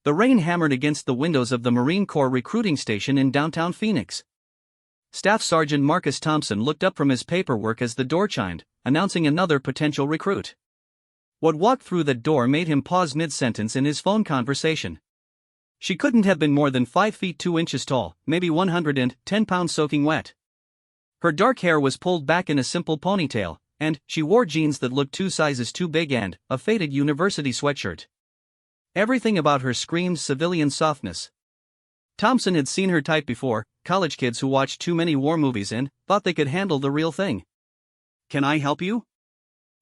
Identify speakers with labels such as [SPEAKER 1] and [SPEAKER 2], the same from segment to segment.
[SPEAKER 1] The rain hammered against the windows of the Marine Corps recruiting station in downtown Phoenix. Staff Sergeant Marcus Thompson looked up from his paperwork as the door chimed, announcing another potential recruit. What walked through that door made him pause mid-sentence in his phone conversation. She couldn't have been more than 5 feet 2 inches tall, maybe 110 pounds soaking wet. Her dark hair was pulled back in a simple ponytail, and she wore jeans that looked 2 sizes too big and a faded university sweatshirt. Everything about her screamed civilian softness. Thompson had seen her type before, college kids who watched too many war movies and thought they could handle the real thing. "Can I help you?"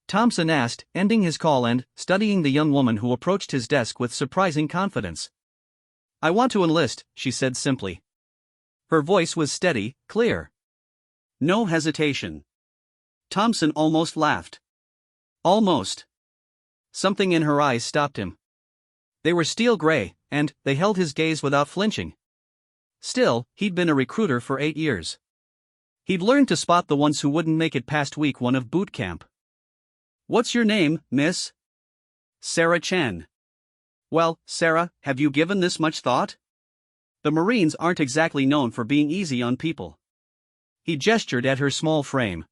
[SPEAKER 1] Thompson asked, ending his call and studying the young woman who approached his desk with surprising confidence. "I want to enlist," she said simply. Her voice was steady, clear. No hesitation. Thompson almost laughed. Almost. Something in her eyes stopped him. They were steel gray, and they held his gaze without flinching. Still, he'd been a recruiter for 8 years. He'd learned to spot the ones who wouldn't make it past week 1 of boot camp. "What's your name, miss?" "Sarah Chen." "Well, Sarah, have you given this much thought? The Marines aren't exactly known for being easy on people." He gestured at her small frame.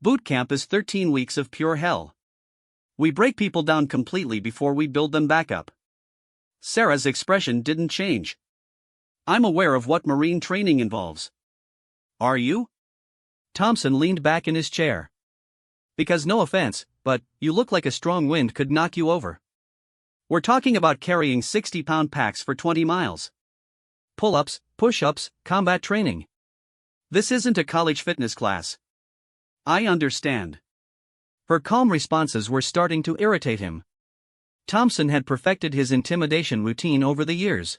[SPEAKER 1] "Boot camp is 13 weeks of pure hell. We break people down completely before we build them back up." Sarah's expression didn't change. "I'm aware of what Marine training involves." "Are you?" Thompson leaned back in his chair. "Because no offense, but you look like a strong wind could knock you over. We're talking about carrying 60-pound packs for 20 miles. Pull-ups, push-ups, combat training. This isn't a college fitness class." "I understand." Her calm responses were starting to irritate him. Thompson had perfected his intimidation routine over the years.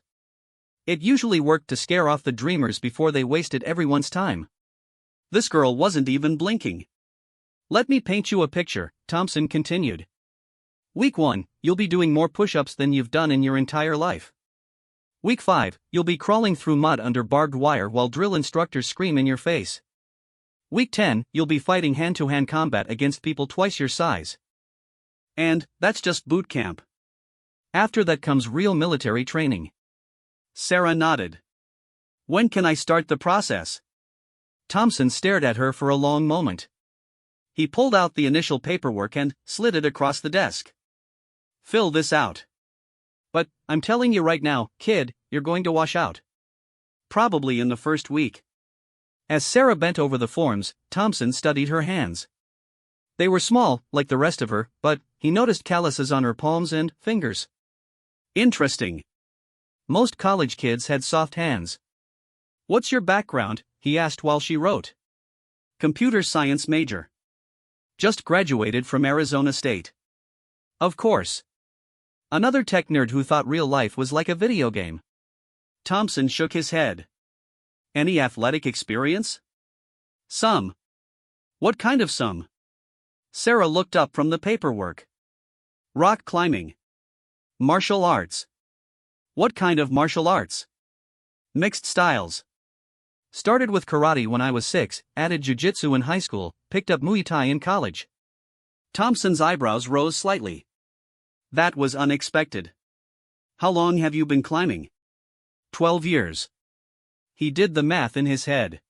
[SPEAKER 1] It usually worked to scare off the dreamers before they wasted everyone's time. This girl wasn't even blinking. "Let me paint you a picture," Thompson continued. "Week 1, you'll be doing more push-ups than you've done in your entire life. Week 5, you'll be crawling through mud under barbed wire while drill instructors scream in your face. Week 10, you'll be fighting hand-to-hand combat against people twice your size. And that's just boot camp. After that comes real military training." Sarah nodded. "When can I start the process?" Thompson stared at her for a long moment. He pulled out the initial paperwork and slid it across the desk. "Fill this out." "But, I'm telling you right now, kid, you're going to wash out. Probably in the first week." As Sarah bent over the forms, Thompson studied her hands. They were small, like the rest of her, but he noticed calluses on her palms and fingers. Interesting. Most college kids had soft hands. "What's your background?" he asked while she wrote. "Computer science major. Just graduated from Arizona State." "Of course." Another tech nerd who thought real life was like a video game. Thompson shook his head. "Any athletic experience?" "Some." "What kind of some?" Sarah looked up from the paperwork. "Rock climbing." "Martial arts." "What kind of martial arts?" "Mixed styles. Started with karate when I was 6, added jiu-jitsu in high school, picked up Muay Thai in college." Thompson's eyebrows rose slightly. That was unexpected. "How long have you been climbing?" 12 years. He did the math in his head.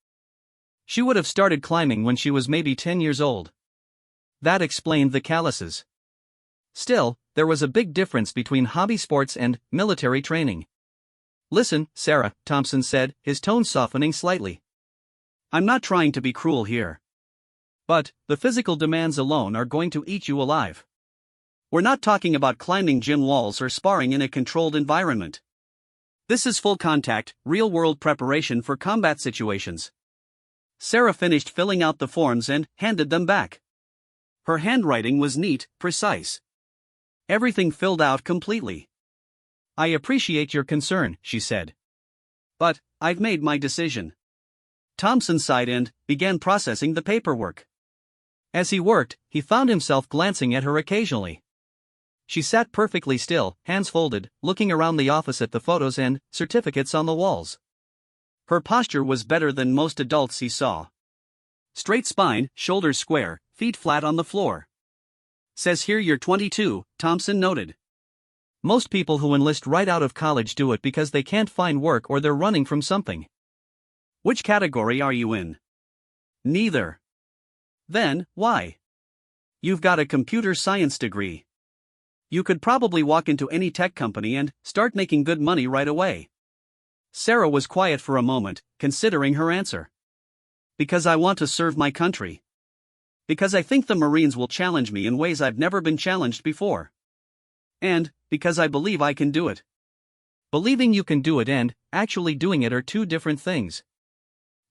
[SPEAKER 1] She would have started climbing when she was maybe 10 years old. That explained the calluses. Still, there was a big difference between hobby sports and military training. "Listen, Sarah," Thompson said, his tone softening slightly. "I'm not trying to be cruel here. But the physical demands alone are going to eat you alive. We're not talking about climbing gym walls or sparring in a controlled environment. This is full contact, real-world preparation for combat situations." Sarah finished filling out the forms and handed them back. Her handwriting was neat, precise. Everything filled out completely. "I appreciate your concern," she said. "But I've made my decision." Thompson sighed and began processing the paperwork. As he worked, he found himself glancing at her occasionally. She sat perfectly still, hands folded, looking around the office at the photos and certificates on the walls. Her posture was better than most adults he saw. Straight spine, shoulders square, feet flat on the floor. "Says here you're 22, Thompson noted. Most people who enlist right out of college do it because they can't find work or they're running from something.
[SPEAKER 2] Which category are you in?
[SPEAKER 1] Neither.
[SPEAKER 2] Then, why?
[SPEAKER 1] You've got a computer science degree.
[SPEAKER 2] You could probably walk into any tech company and start making good money right away.
[SPEAKER 1] Sarah was quiet for a moment, considering her answer.
[SPEAKER 2] Because I want to serve my country. Because I think the Marines will challenge me in ways I've never been challenged before. And because I believe I can do it.
[SPEAKER 1] Believing you can do it and actually doing it are two different things.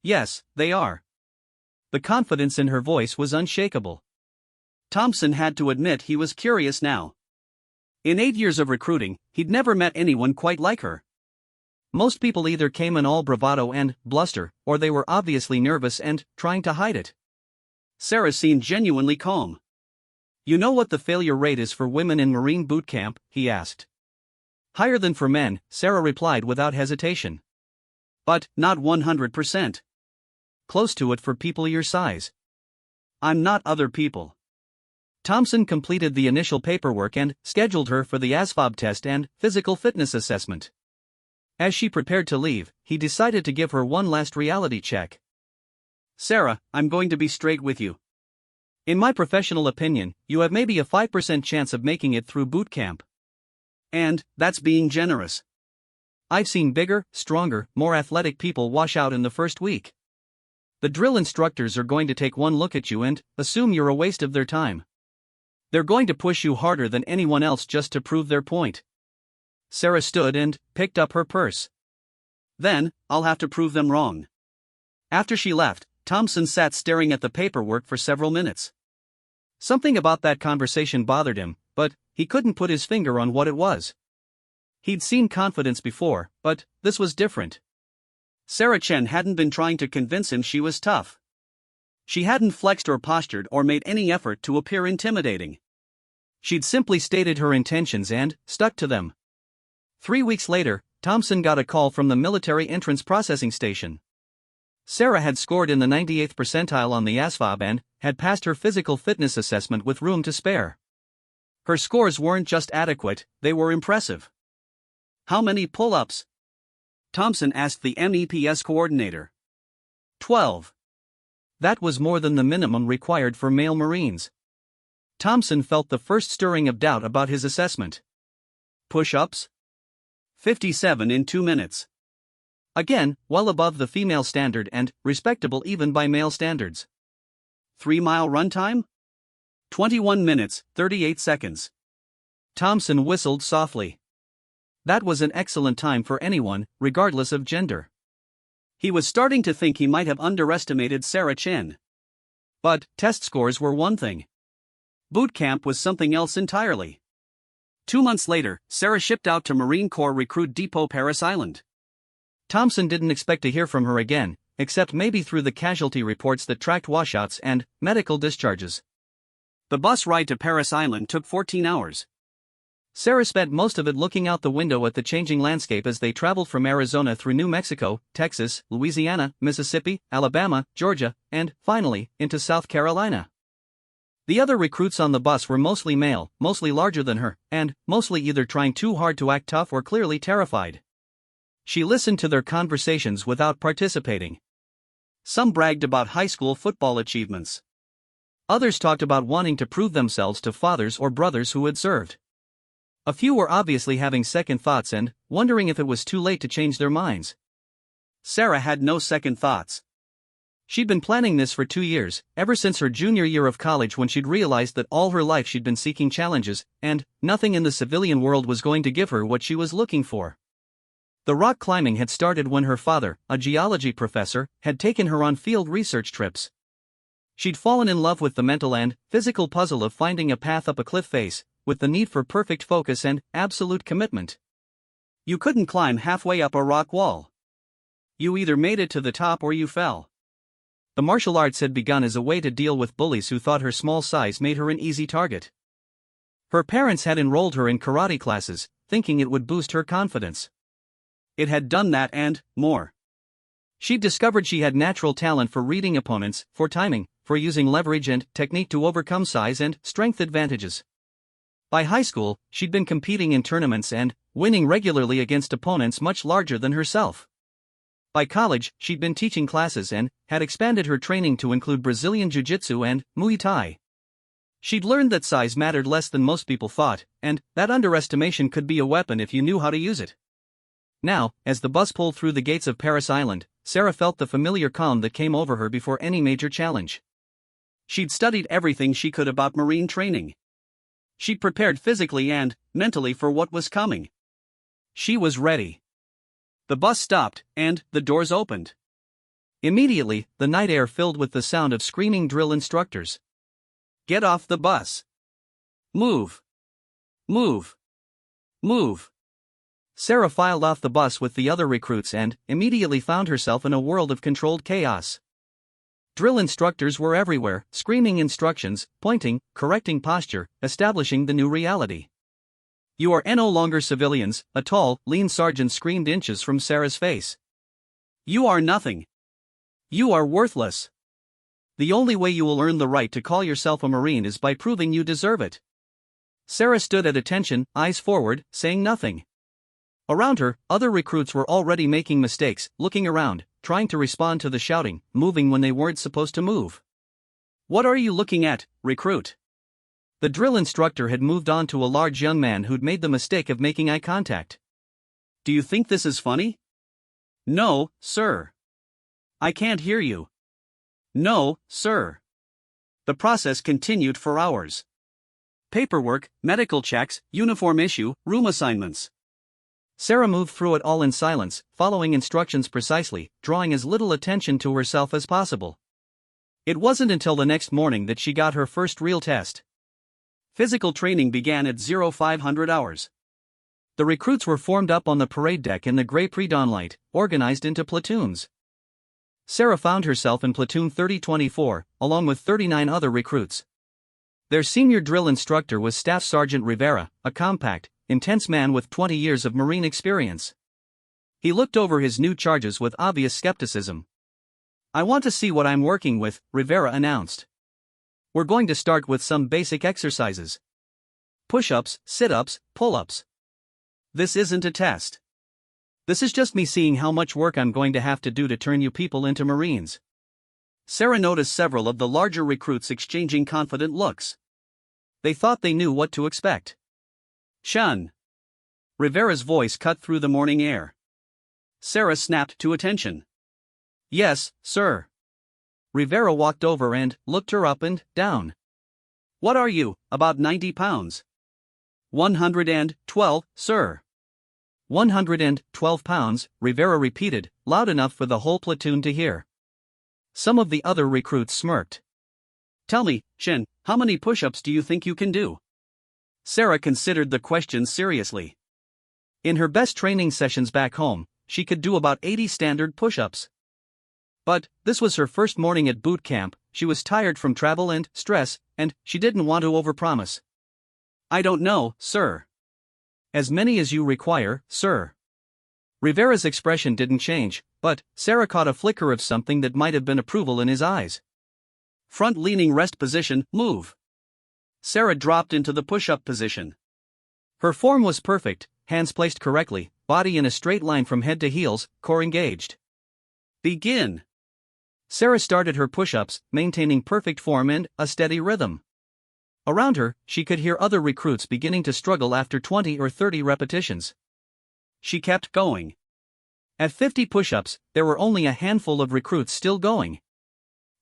[SPEAKER 2] Yes, they are.
[SPEAKER 1] The confidence in her voice was unshakable.
[SPEAKER 2] Thompson had to admit he was curious now. In 8 years of recruiting, he'd never met anyone quite like her.
[SPEAKER 1] Most people either came in all bravado and bluster, or they were obviously nervous and trying to hide it.
[SPEAKER 2] Sarah seemed genuinely calm.
[SPEAKER 1] You know what the failure rate is for women in Marine boot camp? He asked. Higher than for men, Sarah replied without hesitation.
[SPEAKER 2] But not 100%.
[SPEAKER 1] Close to it for people your size.
[SPEAKER 2] I'm not other people.
[SPEAKER 1] Thompson completed the initial paperwork and scheduled her for the ASVAB test and physical fitness assessment. As she prepared to leave, he decided to give her one last reality check.
[SPEAKER 2] Sarah, I'm going to be straight with you.
[SPEAKER 1] In my professional opinion, you have maybe a 5% chance of making it through boot camp.
[SPEAKER 2] And that's being generous.
[SPEAKER 1] I've seen bigger, stronger, more athletic people wash out in the first week. The drill instructors are going to take one look at you and assume you're a waste of their time. They're going to push you harder than anyone else just to prove their point. Sarah stood and picked up her purse.
[SPEAKER 2] Then, I'll have to prove them wrong. After she left, Thompson sat staring at the paperwork for several minutes.
[SPEAKER 1] Something about that conversation bothered him, but he couldn't put his finger on what it was. He'd seen confidence before, but this was different.
[SPEAKER 2] Sarah Chen hadn't been trying to convince him she was tough. She hadn't flexed or postured or made any effort to appear intimidating.
[SPEAKER 1] She'd simply stated her intentions and stuck to them. 3 weeks later, Thompson got a call from the military entrance processing station. Sarah had scored in the 98th percentile on the ASVAB and had passed her physical fitness assessment with room to spare. Her scores weren't just adequate, they were impressive.
[SPEAKER 2] How many pull-ups? Thompson asked the MEPS coordinator.
[SPEAKER 1] 12. That was more than the minimum required for male Marines. Thompson felt the first stirring of doubt about his assessment.
[SPEAKER 2] Push-ups? 57 in 2 minutes.
[SPEAKER 1] Again, well above the female standard and respectable even by male standards.
[SPEAKER 2] 3-mile run time? 21 minutes, 38 seconds.
[SPEAKER 1] Thompson whistled softly. That was an excellent time for anyone, regardless of gender.
[SPEAKER 2] He was starting to think he might have underestimated Sarah Chen.
[SPEAKER 1] But test scores were one thing.
[SPEAKER 2] Boot camp was something else entirely. 2 months later, Sarah shipped out to Marine Corps Recruit Depot Paris Island.
[SPEAKER 1] Thompson didn't expect to hear from her again, except maybe through the casualty reports that tracked washouts and medical discharges.
[SPEAKER 2] The bus ride to Paris Island took 14 hours.
[SPEAKER 1] Sarah spent most of it looking out the window at the changing landscape as they traveled from Arizona through New Mexico, Texas, Louisiana, Mississippi, Alabama, Georgia, and, finally, into South Carolina. The other recruits on the bus were mostly male, mostly larger than her, and mostly either trying too hard to act tough or clearly terrified. She listened to their conversations without participating.
[SPEAKER 2] Some bragged about high school football achievements.
[SPEAKER 1] Others talked about wanting to prove themselves to fathers or brothers who had served. A few were obviously having second thoughts and wondering if it was too late to change their minds.
[SPEAKER 2] Sarah had no second thoughts.
[SPEAKER 1] She'd been planning this for 2 years, ever since her junior year of college when she'd realized that all her life she'd been seeking challenges, and nothing in the civilian world was going to give her what she was looking for. The rock climbing had started when her father, a geology professor, had taken her on field research trips. She'd fallen in love with the mental and physical puzzle of finding a path up a cliff face, with the need for perfect focus and absolute commitment.
[SPEAKER 2] You couldn't climb halfway up a rock wall. You either made it to the top or you fell.
[SPEAKER 1] The martial arts had begun as a way to deal with bullies who thought her small size made her an easy target. Her parents had enrolled her in karate classes, thinking it would boost her confidence.
[SPEAKER 2] It had done that and more.
[SPEAKER 1] She'd discovered she had natural talent for reading opponents, for timing, for using leverage and technique to overcome size and strength advantages. By high school, she'd been competing in tournaments and winning regularly against opponents much larger than herself. By college, she'd been teaching classes and had expanded her training to include Brazilian Jiu-Jitsu and Muay Thai. She'd learned that size mattered less than most people thought, and that underestimation could be a weapon if you knew how to use it. Now, as the bus pulled through the gates of Paris Island, Sarah felt the familiar calm that came over her before any major challenge. She'd studied everything she could about Marine training. She'd prepared physically and mentally for what was coming. She was ready. The bus stopped, and the doors opened. Immediately, the night air filled with the sound of screaming drill instructors. "Get off the bus! Move! Move! Move!" Sarah filed off the bus with the other recruits and immediately found herself in a world of controlled chaos. Drill instructors were everywhere, screaming instructions, pointing, correcting posture, establishing the new reality. "You are no longer civilians," a tall, lean sergeant screamed inches from Sarah's face. "You are nothing. You are worthless. The only way you will earn the right to call yourself a Marine is by proving you deserve it." Sarah stood at attention, eyes forward, saying nothing. Around her, other recruits were already making mistakes, looking around, trying to respond to the shouting, moving when they weren't supposed to move. "What are you looking at, recruit?" The drill instructor had moved on to a large young man who'd made the mistake of making eye contact. "Do you think this is funny?" "No, sir." "I can't hear you." "No, sir." The process continued for hours. Paperwork, medical checks, uniform issue, room assignments. Sarah moved through it all in silence, following instructions precisely, drawing as little attention to herself as possible. It wasn't until the next morning that she got her first real test. Physical training began at 0500 hours. The recruits were formed up on the parade deck in the gray pre-dawn light, organized into platoons. Sarah found herself in platoon 3024, along with 39 other recruits. Their senior drill instructor was Staff Sergeant Rivera, a compact, intense man with 20 years of Marine experience. He looked over his new charges with obvious skepticism. "I want to see what I'm working with," Rivera announced. "We're going to start with some basic exercises. Push-ups, sit-ups, pull-ups. This isn't a test. This is just me seeing how much work I'm going to have to do to turn you people into Marines." Sarah noticed several of the larger recruits exchanging confident looks. They thought they knew what to expect. "Shun!" Rivera's voice cut through the morning air. Sarah snapped to attention. "Yes, sir." Rivera walked over and looked her up and down. "What are you, about 90 pounds?" 112, sir." 112 pounds, Rivera repeated, loud enough for the whole platoon to hear. Some of the other recruits smirked. "Tell me, Shen, how many push-ups do you think you can do?" Sarah considered the question seriously. In her best training sessions back home, she could do about 80 standard push-ups. But this was her first morning at boot camp, she was tired from travel and stress, and she didn't want to overpromise. "I don't know, sir." "As many as you require, sir." Rivera's expression didn't change, but Sarah caught a flicker of something that might have been approval in his eyes. "Front-leaning rest position, move." Sarah dropped into the push-up position. Her form was perfect, hands placed correctly, body in a straight line from head to heels, core engaged. "Begin." Sarah started her push-ups, maintaining perfect form and a steady rhythm. Around her, she could hear other recruits beginning to struggle after 20 or 30 repetitions. She kept going. At 50 push-ups, there were only a handful of recruits still going.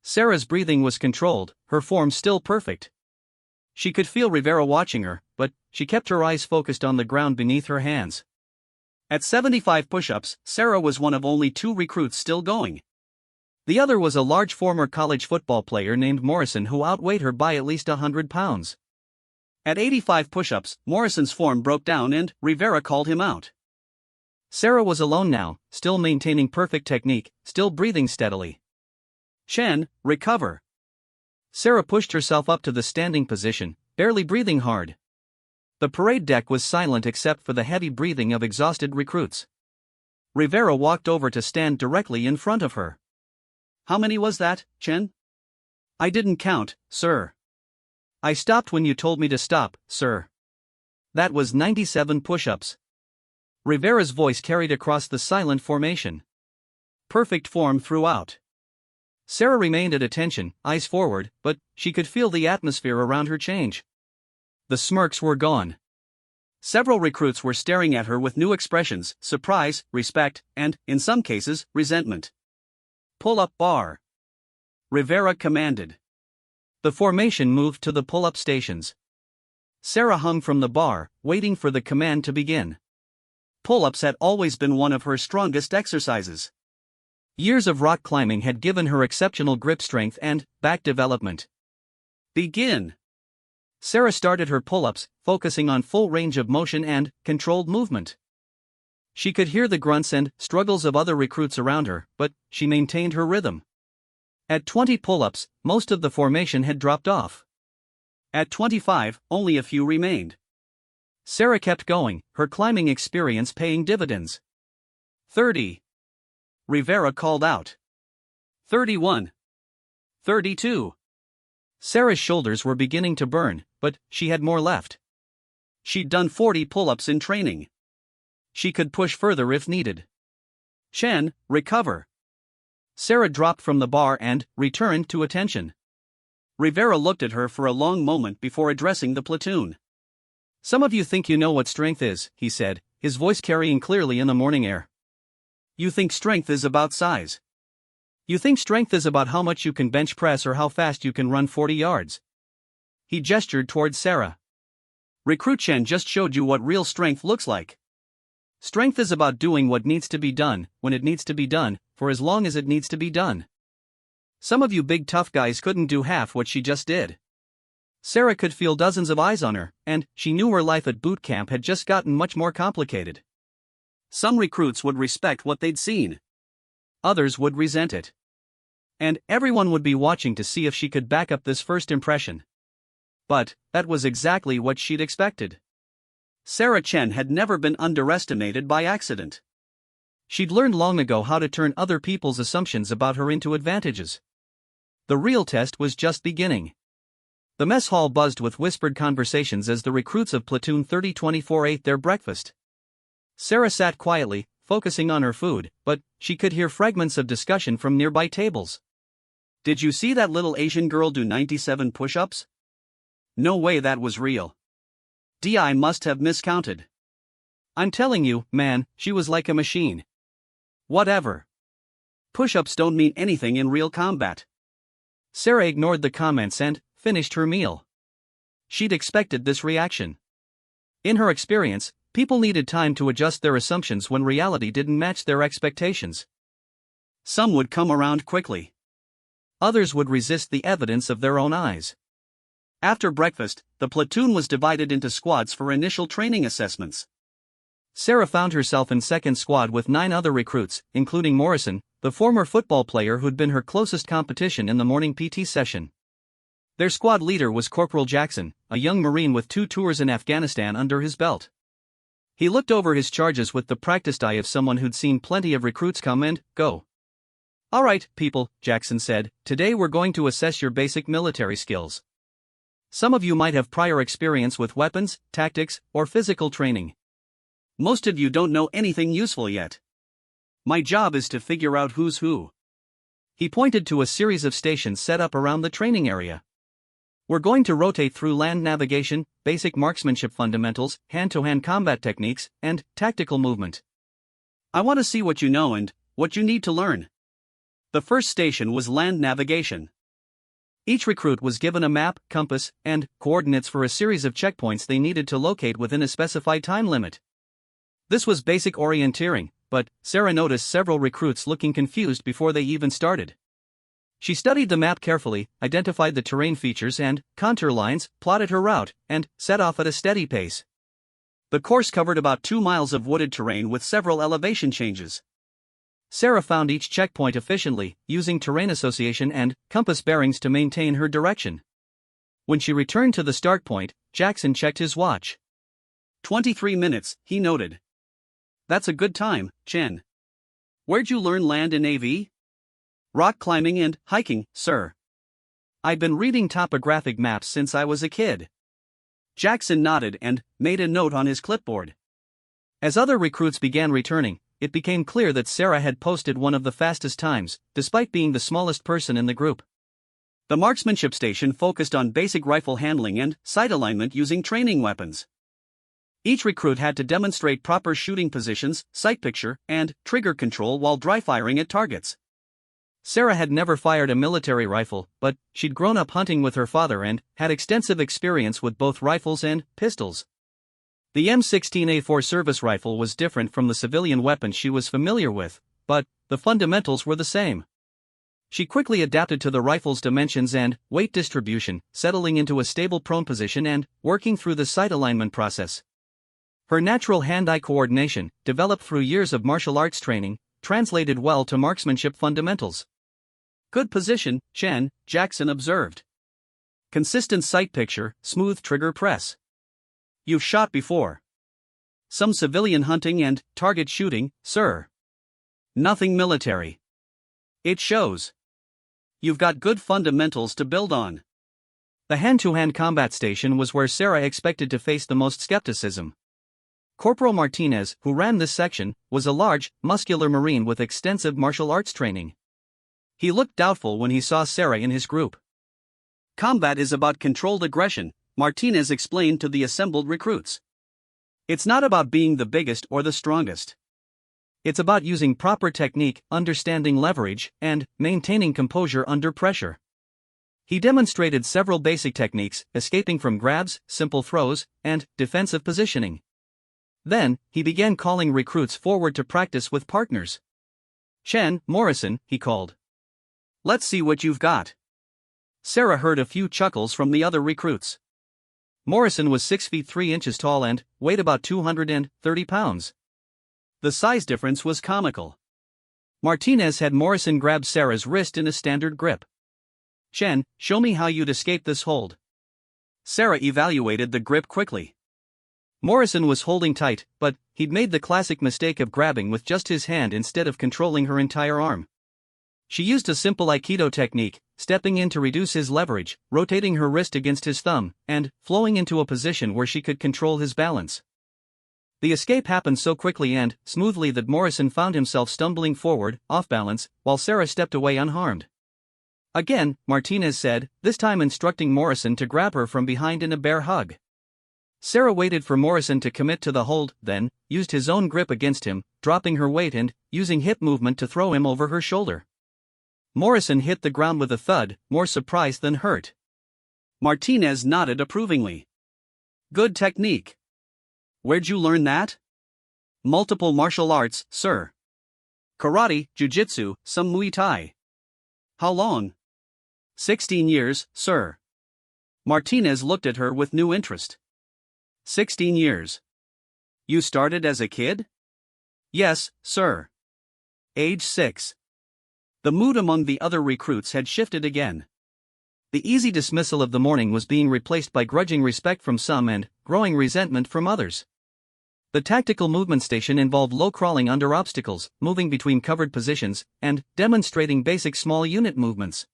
[SPEAKER 1] Sarah's breathing was controlled, her form still perfect. She could feel Rivera watching her, but she kept her eyes focused on the ground beneath her hands. At 75 push-ups, Sarah was one of only 2 recruits still going. The other was a large former college football player named Morrison who outweighed her by at least 100 pounds. At 85 push-ups, Morrison's form broke down and Rivera called him out. Sarah was alone now, still maintaining perfect technique, still breathing steadily. "Shen, recover." Sarah pushed herself up to the standing position, barely breathing hard. The parade deck was silent except for the heavy breathing of exhausted recruits. Rivera walked over to stand directly in front of her. "How many was that, Chen?" "I didn't count, sir." "I stopped when you told me to stop, sir." That was 97 push-ups. Rivera's voice carried across the silent formation. Perfect form throughout. Sarah remained at attention, eyes forward, but she could feel the atmosphere around her change. The smirks were gone. Several recruits were staring at her with new expressions: surprise, respect, and, in some cases, resentment. Pull-up bar. Rivera commanded. The formation moved to the pull-up stations. Sarah hung from the bar, waiting for the command to begin. Pull-ups had always been one of her strongest exercises. Years of rock climbing had given her exceptional grip strength and back development. Begin. Sarah started her pull-ups, focusing on full range of motion and controlled movement. She could hear the grunts and struggles of other recruits around her, but she maintained her rhythm. At 20 pull-ups, most of the formation had dropped off. At 25, only a few remained. Sarah kept going, her climbing experience paying dividends. 30. Rivera called out. 31. 32. Sarah's shoulders were beginning to burn, but she had more left. She'd done 40 pull-ups in training. She could push further if needed. Chen, recover. Sarah dropped from the bar and returned to attention. Rivera looked at her for a long moment before addressing the platoon. Some of you think you know what strength is, he said, his voice carrying clearly in the morning air. You think strength is about size. You think strength is about how much you can bench press or how fast you can run 40 yards. He gestured towards Sarah. Recruit Chen just showed you what real strength looks like. Strength is about doing what needs to be done, when it needs to be done, for as long as it needs to be done. Some of you big tough guys couldn't do half what she just did. Sarah could feel dozens of eyes on her, and she knew her life at boot camp had just gotten much more complicated. Some recruits would respect what they'd seen. Others would resent it. And everyone would be watching to see if she could back up this first impression. But that was exactly what she'd expected. Sarah Chen had never been underestimated by accident. She'd learned long ago how to turn other people's assumptions about her into advantages. The real test was just beginning. The mess hall buzzed with whispered conversations as the recruits of Platoon 3024 ate their breakfast. Sarah sat quietly, focusing on her food, but she could hear fragments of discussion from nearby tables. Did you see that little Asian girl do 97 push-ups? No way that was real. DI must have miscounted. I'm telling you, man, she was like a machine. Whatever. Push-ups don't mean anything in real combat. Sarah ignored the comments and finished her meal. She'd expected this reaction. In her experience, people needed time to adjust their assumptions when reality didn't match their expectations. Some would come around quickly. Others would resist the evidence of their own eyes. After breakfast, the platoon was divided into squads for initial training assessments. Sarah found herself in second squad with 9 other recruits, including Morrison, the former football player who'd been her closest competition in the morning PT session. Their squad leader was Corporal Jackson, a young Marine with 2 tours in Afghanistan under his belt. He looked over his charges with the practiced eye of someone who'd seen plenty of recruits come and go. All right, people, Jackson said, today we're going to assess your basic military skills. Some of you might have prior experience with weapons, tactics, or physical training. Most of you don't know anything useful yet. My job is to figure out who's who. He pointed to a series of stations set up around the training area. We're going to rotate through land navigation, basic marksmanship fundamentals, hand-to-hand combat techniques, and tactical movement. I want to see what you know and what you need to learn. The first station was land navigation. Each recruit was given a map, compass, and coordinates for a series of checkpoints they needed to locate within a specified time limit. This was basic orienteering, but Sarah noticed several recruits looking confused before they even started. She studied the map carefully, identified the terrain features and contour lines, plotted her route, and set off at a steady pace. The course covered about 2 miles of wooded terrain with several elevation changes. Sarah found each checkpoint efficiently, using terrain association and compass bearings to maintain her direction. When she returned to the start point, Jackson checked his watch. 23 minutes, he noted. That's a good time, Chen. Where'd you learn land in AV? Rock climbing and hiking, sir. I've been reading topographic maps since I was a kid.
[SPEAKER 2] Jackson nodded and made a note on his clipboard.
[SPEAKER 1] As other recruits began returning, it became clear that Sarah had posted one of the fastest times, despite being the smallest person in the group.
[SPEAKER 2] The marksmanship station focused on basic rifle handling and sight alignment using training weapons. Each recruit had to demonstrate proper shooting positions, sight picture, and trigger control while dry firing at targets.
[SPEAKER 1] Sarah had never fired a military rifle, but she'd grown up hunting with her father and had extensive experience with both rifles and pistols. The M16A4 service rifle was different from the civilian weapon she was familiar with, but the fundamentals were the same. She quickly adapted to the rifle's dimensions and weight distribution, settling into a stable prone position and working through the sight alignment process. Her natural hand-eye coordination, developed through years of martial arts training, translated well to marksmanship fundamentals.
[SPEAKER 2] Good position, Chen, Jackson observed. Consistent sight picture, smooth trigger press. You've shot before. Some civilian hunting and target shooting, sir. Nothing military. It shows. You've got good fundamentals to build on.
[SPEAKER 1] The hand-to-hand combat station was where Sarah expected to face the most skepticism. Corporal Martinez, who ran this section, was a large, muscular Marine with extensive martial arts training. He looked doubtful when he saw Sarah in his group.
[SPEAKER 2] Combat is about controlled aggression, Martinez explained to the assembled recruits. It's not about being the biggest or the strongest.
[SPEAKER 1] It's about using proper technique, understanding leverage, and maintaining composure under pressure. He demonstrated several basic techniques, escaping from grabs, simple throws, and defensive positioning. Then, he began calling recruits forward to practice with partners.
[SPEAKER 2] Chen, Morrison, he called. Let's see what you've got. Sarah heard a few chuckles from the other recruits.
[SPEAKER 1] Morrison was 6 feet 3 inches tall and weighed about 230 pounds.
[SPEAKER 2] The size difference was comical.
[SPEAKER 1] Martinez had Morrison grab Sarah's wrist in a standard grip.
[SPEAKER 2] Chen, show me how you'd escape this hold. Sarah evaluated the grip quickly.
[SPEAKER 1] Morrison was holding tight, but he'd made the classic mistake of grabbing with just his hand instead of controlling her entire arm. She used a simple Aikido technique, stepping in to reduce his leverage, rotating her wrist against his thumb, and flowing into a position where she could control his balance. The escape happened so quickly and smoothly that Morrison found himself stumbling forward, off balance, while Sarah stepped away unharmed. Again, Martinez said, this time instructing Morrison to grab her from behind in a bear hug. Sarah waited for Morrison to commit to the hold, then used his own grip against him, dropping her weight and using hip movement to throw him over her shoulder. Morrison hit the ground with a thud, more surprised than hurt.
[SPEAKER 2] Martinez nodded approvingly. Good technique. Where'd you learn that? Multiple martial arts, sir. Karate, jiu-jitsu, some Muay Thai. How long? 16 years, sir. Martinez looked at her with new interest. 16 years. You started as a kid? Yes, sir. Age 6. The mood among the other recruits had shifted again.
[SPEAKER 1] The easy dismissal of the morning was being replaced by grudging respect from some and growing resentment from others. The tactical movement station involved low crawling under obstacles, moving between covered positions, and demonstrating basic small unit movements.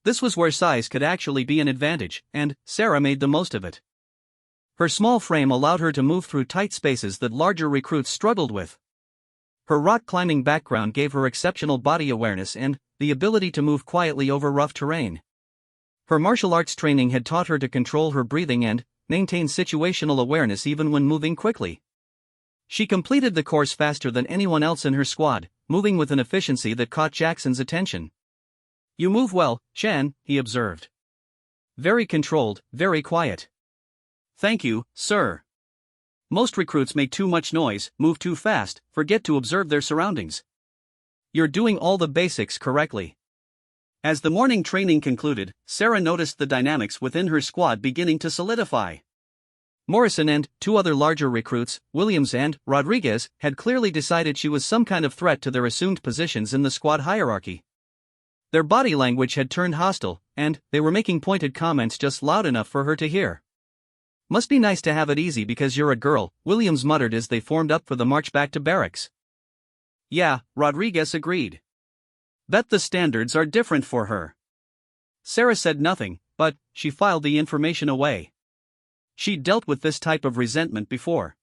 [SPEAKER 1] This was where size could actually be an advantage, and Sarah made the most of it. Her small frame allowed her to move through tight spaces that larger recruits struggled with. Her rock climbing background gave her exceptional body awareness and the ability to move quietly over rough terrain. Her martial arts training had taught her to control her breathing and maintain situational awareness even when moving quickly. She completed the course faster than anyone else in her squad, moving with an efficiency that caught Jackson's attention. You move well, Chen, he observed. Very controlled, very quiet.
[SPEAKER 2] Thank you, sir. Most recruits make too much noise, move too fast, forget to observe their surroundings.
[SPEAKER 1] You're doing all the basics correctly.
[SPEAKER 2] As the morning training concluded, Sarah noticed the dynamics within her squad beginning to solidify.
[SPEAKER 1] Morrison and 2 other larger recruits, Williams and Rodriguez, had clearly decided she was some kind of threat to their assumed positions in the squad hierarchy. Their body language had turned hostile, and they were making pointed comments just loud enough for her to hear. Must be nice to have it easy because you're a girl, Williams muttered as they formed up for the march back to barracks.
[SPEAKER 2] Yeah, Rodriguez agreed. Bet the standards are different for her. Sarah said nothing, but she filed the information away. She'd dealt with this type of resentment before.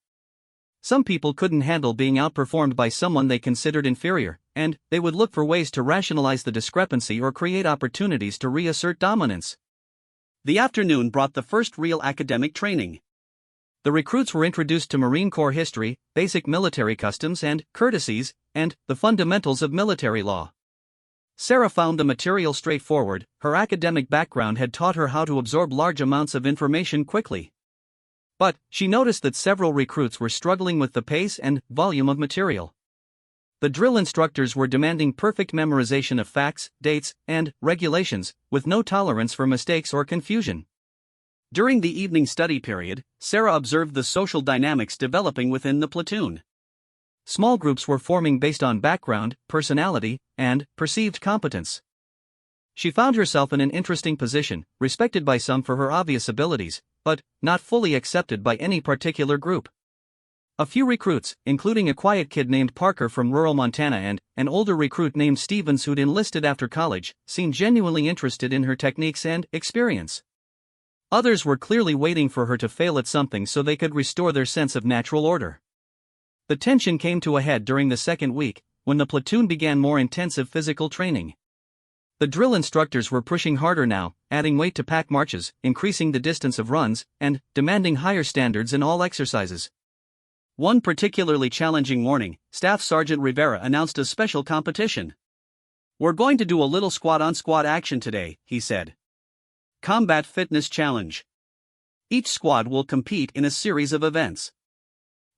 [SPEAKER 2] Some people couldn't handle being outperformed by someone they considered inferior, and they would look for ways to rationalize the discrepancy or create opportunities to reassert dominance. The afternoon brought the first real academic training. The recruits were introduced to Marine Corps history, basic military customs and courtesies, and the fundamentals of military law. Sarah found the material straightforward. Her academic background had taught her how to absorb large amounts of information quickly. But she noticed that several recruits were struggling with the pace and volume of material. The drill instructors were demanding perfect memorization of facts, dates, and regulations, with no tolerance for mistakes or confusion. During the evening study period, Sarah observed the social dynamics developing within the platoon. Small groups were forming based on background, personality, and perceived competence. She found herself in an interesting position, respected by some for her obvious abilities, but not fully accepted by any particular group. A few recruits, including a quiet kid named Parker from rural Montana and an older recruit named Stevens who'd enlisted after college, seemed genuinely interested in her techniques and experience. Others were clearly waiting for her to fail at something so they could restore their sense of natural order. The tension came to a head during the second week, when the platoon began more intensive physical training. The drill instructors were pushing harder now, adding weight to pack marches, increasing the distance of runs, and demanding higher standards in all exercises. One particularly challenging morning, Staff Sergeant Rivera announced a special competition. "We're going to do a little squad-on-squad action today," he said. Combat Fitness Challenge. Each squad will compete in a series of events.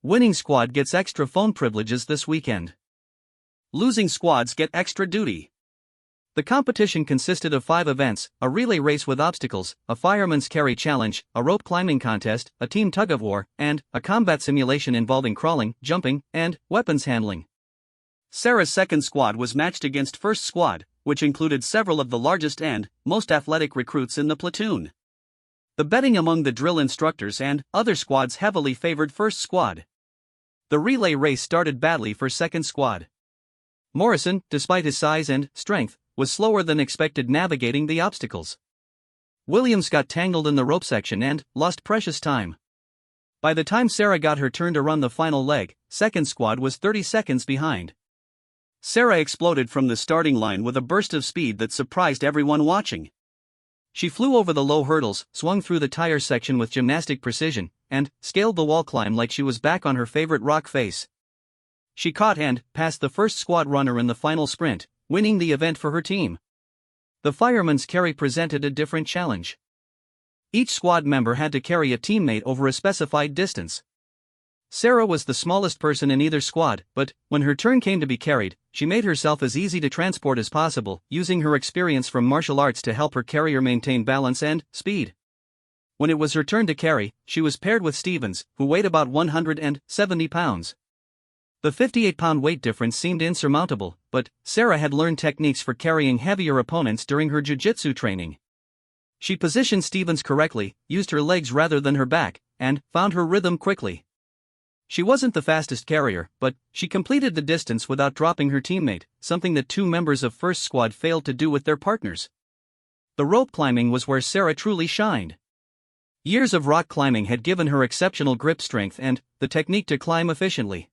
[SPEAKER 2] Winning squad gets extra phone privileges this weekend. Losing squads get extra duty. The competition consisted of 5 events: a relay race with obstacles, a fireman's carry challenge, a rope climbing contest, a team tug-of-war, and a combat simulation involving crawling, jumping, and weapons handling. Sarah's second squad was matched against first squad, which included several of the largest and most athletic recruits in the platoon. The betting among the drill instructors and other squads heavily favored first squad. The relay race started badly for second squad. Morrison, despite his size and strength, was slower than expected navigating the obstacles. Williams got tangled in the rope section and lost precious time. By the time Sarah got her turn to run the final leg, second squad was 30 seconds behind. Sarah exploded from the starting line with a burst of speed that surprised everyone watching. She flew over the low hurdles, swung through the tire section with gymnastic precision, and scaled the wall climb like she was back on her favorite rock face. She caught and passed the first squad runner in the final sprint, winning the event for her team. The fireman's carry presented a different challenge. Each squad member had to carry a teammate over a specified distance. Sarah was the smallest person in either squad, but when her turn came to be carried, she made herself as easy to transport as possible, using her experience from martial arts to help her carrier maintain balance and speed. When it was her turn to carry, she was paired with Stevens, who weighed about 170 pounds. The 58-pound weight difference seemed insurmountable, but Sarah had learned techniques for carrying heavier opponents during her jiu-jitsu training. She positioned Stevens correctly, used her legs rather than her back, and found her rhythm quickly. She wasn't the fastest carrier, but she completed the distance without dropping her teammate, something that 2 members of first squad failed to do with their partners. The rope climbing was where Sarah truly shined. Years of rock climbing had given her exceptional grip strength and the technique to climb efficiently.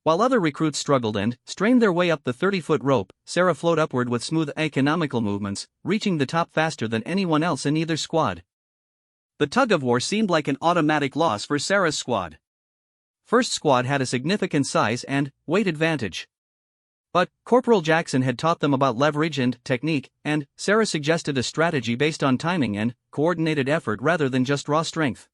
[SPEAKER 2] While other recruits struggled and strained their way up the 30-foot rope, Sarah flowed upward with smooth, economical movements, reaching the top faster than anyone else in either squad. The tug-of-war seemed like an automatic loss for Sarah's squad. First squad had a significant size and weight advantage. But Corporal Jackson had taught them about leverage and technique, and Sarah suggested a strategy based on timing and coordinated effort rather than just raw strength.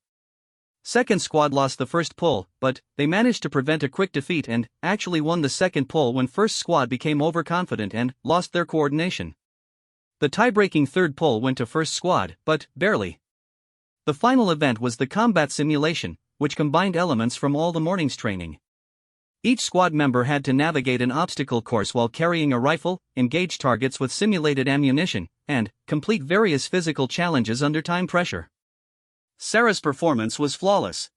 [SPEAKER 2] Second squad lost the first pull, but they managed to prevent a quick defeat and actually won the second pull when first squad became overconfident and lost their coordination. The tie-breaking third pull went to first squad, but barely. The final event was the combat simulation, which combined elements from all the morning's training. Each squad member had to navigate an obstacle course while carrying a rifle, engage targets with simulated ammunition, and complete various physical challenges under time pressure. Sarah's performance was flawless.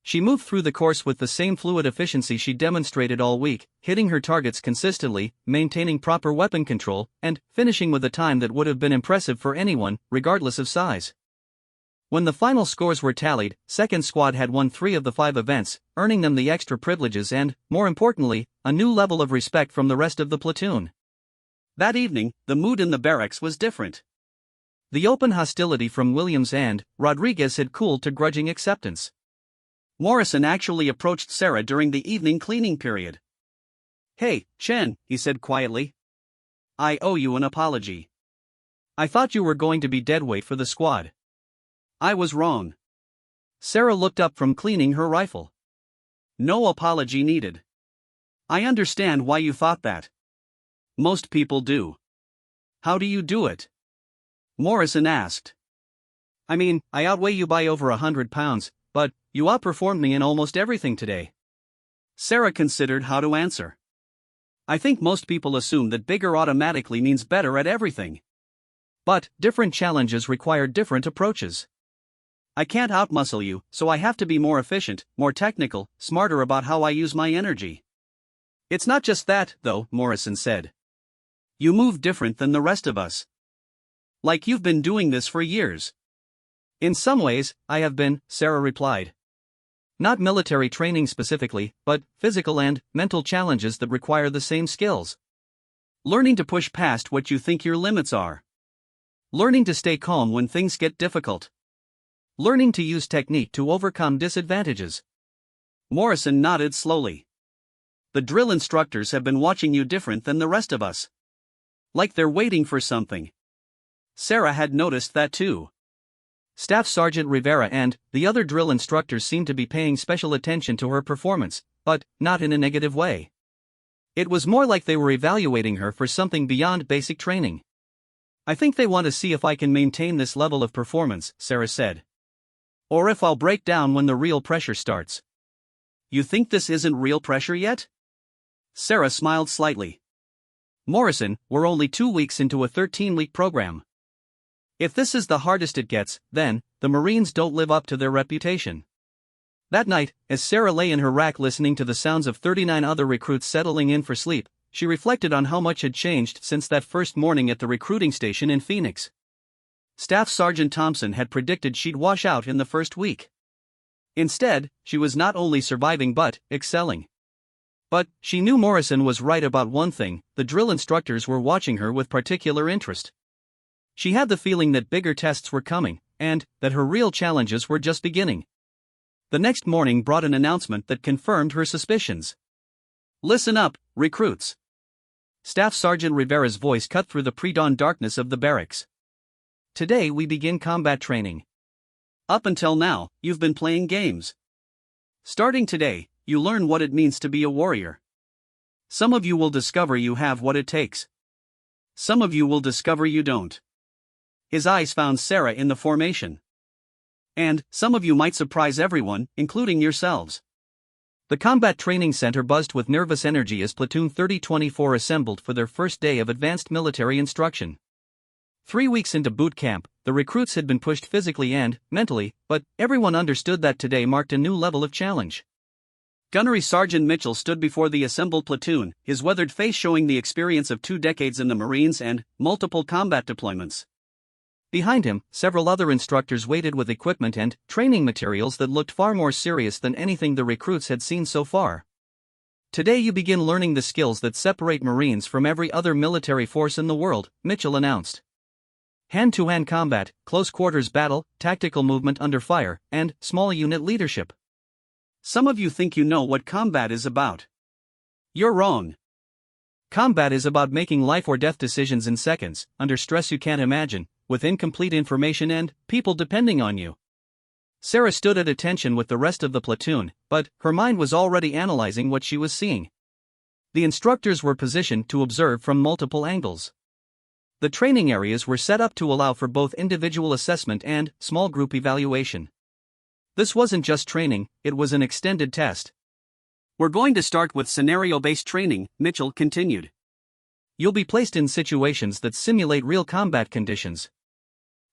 [SPEAKER 2] She moved through the course with the same fluid efficiency she demonstrated all week, hitting her targets consistently, maintaining proper weapon control, and finishing with a time that would have been impressive for anyone, regardless of size.
[SPEAKER 1] When the final scores were tallied, second squad had won 3 of the 5 events, earning them the extra privileges and, more importantly, a new level of respect from the rest of the platoon.
[SPEAKER 2] That evening, the mood in the barracks was different.
[SPEAKER 1] The open hostility from Williams and Rodriguez had cooled to grudging acceptance.
[SPEAKER 2] Morrison actually approached Sarah during the evening cleaning period. "Hey, Chen," he said quietly. "I owe you an apology.
[SPEAKER 1] I thought you were going to be deadweight for the squad."
[SPEAKER 2] "I was wrong."
[SPEAKER 1] Sarah looked up from cleaning her rifle.
[SPEAKER 2] "No apology needed. I understand why you thought that. Most people do."
[SPEAKER 1] "How do you do it?"
[SPEAKER 2] Morrison asked.
[SPEAKER 1] "I mean, I outweigh you by over 100 pounds, but you outperformed me in almost everything today."
[SPEAKER 2] Sarah considered how to answer. "I think most people assume that bigger automatically means better at everything.
[SPEAKER 1] But different challenges require different approaches.
[SPEAKER 2] I can't outmuscle you, so I have to be more efficient, more technical, smarter about how I use my energy."
[SPEAKER 1] "It's not just that, though," Morrison said.
[SPEAKER 2] "You move different than the rest of us. Like you've been doing this for years."
[SPEAKER 1] "In some ways, I have been," Sarah replied. "Not military training specifically, but physical and mental challenges that require the same skills.
[SPEAKER 2] Learning to push past what you think your limits are.
[SPEAKER 1] Learning to stay calm when things get difficult. Learning to use technique to overcome disadvantages."
[SPEAKER 2] Morrison nodded slowly. "The drill instructors have been watching you different than the rest of us. Like they're waiting for something." Sarah had noticed that too.
[SPEAKER 1] Staff Sergeant Rivera and the other drill instructors seemed to be paying special attention to her performance, but not in a negative way. It was more like they were evaluating her for something beyond basic training. "I think they want to see if I can maintain this level of performance," Sarah said. "Or if I'll break down when the real pressure starts."
[SPEAKER 2] "You think this isn't real pressure yet?" Sarah smiled slightly.
[SPEAKER 1] "Morrison, we're only 2 weeks into a 13-week program. If this is the hardest it gets, then the Marines don't live up to their reputation." That night, as Sarah lay in her rack listening to the sounds of 39 other recruits settling in for sleep, she reflected on how much had changed since that first morning at the recruiting station in Phoenix. Staff Sergeant Thompson had predicted she'd wash out in the first week. Instead, she was not only surviving but excelling. But she knew Morrison was right about one thing: the drill instructors were watching her with particular interest. She had the feeling that bigger tests were coming, and that her real challenges were just beginning. The next morning brought an announcement that confirmed her suspicions.
[SPEAKER 2] "Listen up, recruits."
[SPEAKER 1] Staff Sergeant Rivera's voice cut through the pre-dawn darkness of the barracks. "Today we begin combat training.
[SPEAKER 2] Up until now, you've been playing games. Starting today, you learn what it means to be a warrior. Some of you will discover you have what it takes. Some of you will discover you don't." His eyes found Sarah in the formation. "And some of you might surprise everyone, including yourselves."
[SPEAKER 1] The Combat Training Center buzzed with nervous energy as Platoon 3024 assembled for their first day of advanced military instruction. 3 weeks into boot camp, the recruits had been pushed physically and mentally, but everyone understood that today marked a new level of challenge.
[SPEAKER 2] Gunnery Sergeant Mitchell stood before the assembled platoon, his weathered face showing the experience of 2 decades in the Marines and multiple combat deployments.
[SPEAKER 1] Behind him, several other instructors waited with equipment and training materials that looked far more serious than anything the recruits had seen so far. "Today you begin learning the skills that separate Marines from every other military force in the world," Mitchell announced. "Hand-to-hand combat, close-quarters battle, tactical movement under fire, and small unit leadership."
[SPEAKER 2] Some of you think you know what combat is about. You're wrong.
[SPEAKER 1] Combat is about making life or death decisions in seconds, under stress you can't imagine, with incomplete information and people depending on you. Sarah stood at attention with the rest of the platoon, but her mind was already analyzing what she was seeing. The instructors were positioned to observe from multiple angles. The training areas were set up to allow for both individual assessment and small group evaluation. This wasn't just training, it was an extended test.
[SPEAKER 2] "We're going to start with scenario-based training," Mitchell continued.
[SPEAKER 1] "You'll be placed in situations that simulate real combat conditions.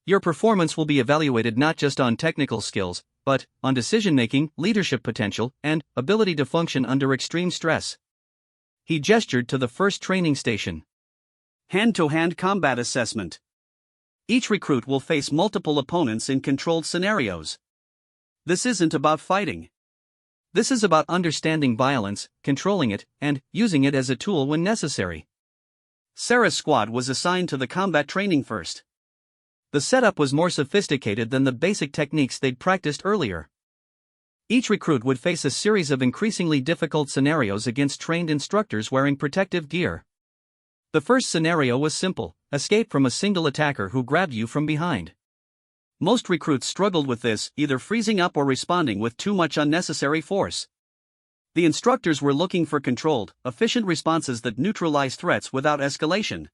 [SPEAKER 1] Your performance will be evaluated not just on technical skills, but on decision-making, leadership potential, and ability to function under extreme stress." He gestured to the first training station.
[SPEAKER 2] "Hand-to-hand combat assessment." Each recruit will face multiple opponents in controlled scenarios. This isn't about fighting.
[SPEAKER 1] This is about understanding violence, controlling it, and using it as a tool when necessary.
[SPEAKER 2] Sarah's squad was assigned to the combat training first.
[SPEAKER 1] The setup was more sophisticated than the basic techniques they'd practiced earlier. Each recruit would face a series of increasingly difficult scenarios against trained instructors wearing protective gear. The first scenario was simple: escape from a single attacker who grabbed you from behind. Most recruits struggled with this, either freezing up or responding with too much unnecessary force. The instructors were looking for controlled, efficient responses that neutralized threats without escalation.